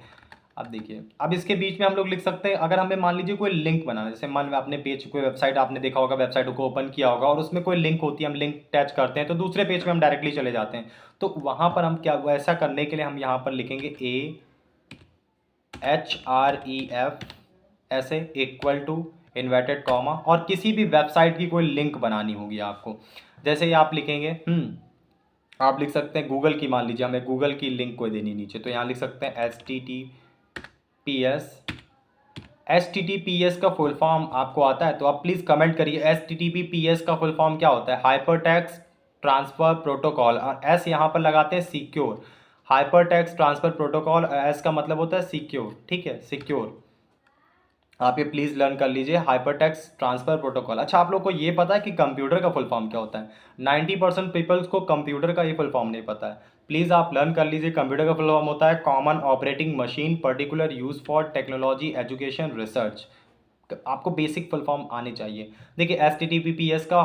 अब देखिए, अब इसके बीच में हम लोग लिख सकते हैं, अगर हमें मान लीजिए कोई लिंक बनाना है, जैसे मान लो आपने पेज, कोई वेबसाइट आपने देखा होगा, वेबसाइट को ओपन किया होगा और उसमें कोई लिंक होती है, हम लिंक टच करते हैं तो दूसरे पेज में हम डायरेक्टली चले जाते हैं। तो वहाँ पर हम क्या, ऐसा करने के लिए हम यहाँ पर लिखेंगे AHREF ऐसे इक्वल टू इन्वर्टेड कॉमा, और किसी भी वेबसाइट की कोई लिंक बनानी होगी आपको। जैसे ही आप लिखेंगे आप लिख सकते हैं गूगल की, मान लीजिए हमें गूगल की लिंक कोई देनी नीचे, तो यहाँ लिख सकते हैं HTTPS का फुल फॉर्म आपको आता है तो आप प्लीज़ कमेंट करिए HTTPS का फुल फॉर्म क्या होता है। हाइपर टेक्स्ट ट्रांसफ़र प्रोटोकॉल, और एस यहाँ पर लगाते हैं secure. Hyper text transfer protocol, S का मतलब होता है सिक्योर। ठीक है, सिक्योर, आप ये प्लीज़ लर्न कर लीजिए, हाइपर टेक्स्ट ट्रांसफ़र प्रोटोकॉल। अच्छा, आप लोग को ये पता है कि कंप्यूटर का फुल फॉर्म क्या होता है? 90% पीपल्स को कंप्यूटर का ये फुल फॉर्म नहीं पता है। प्लीज़ आप लर्न कर लीजिए, कंप्यूटर का फुल फॉर्म होता है common operating machine particular use for technology education research. आपको बेसिक फुल फॉर्म आने चाहिए। देखिए HTTPS का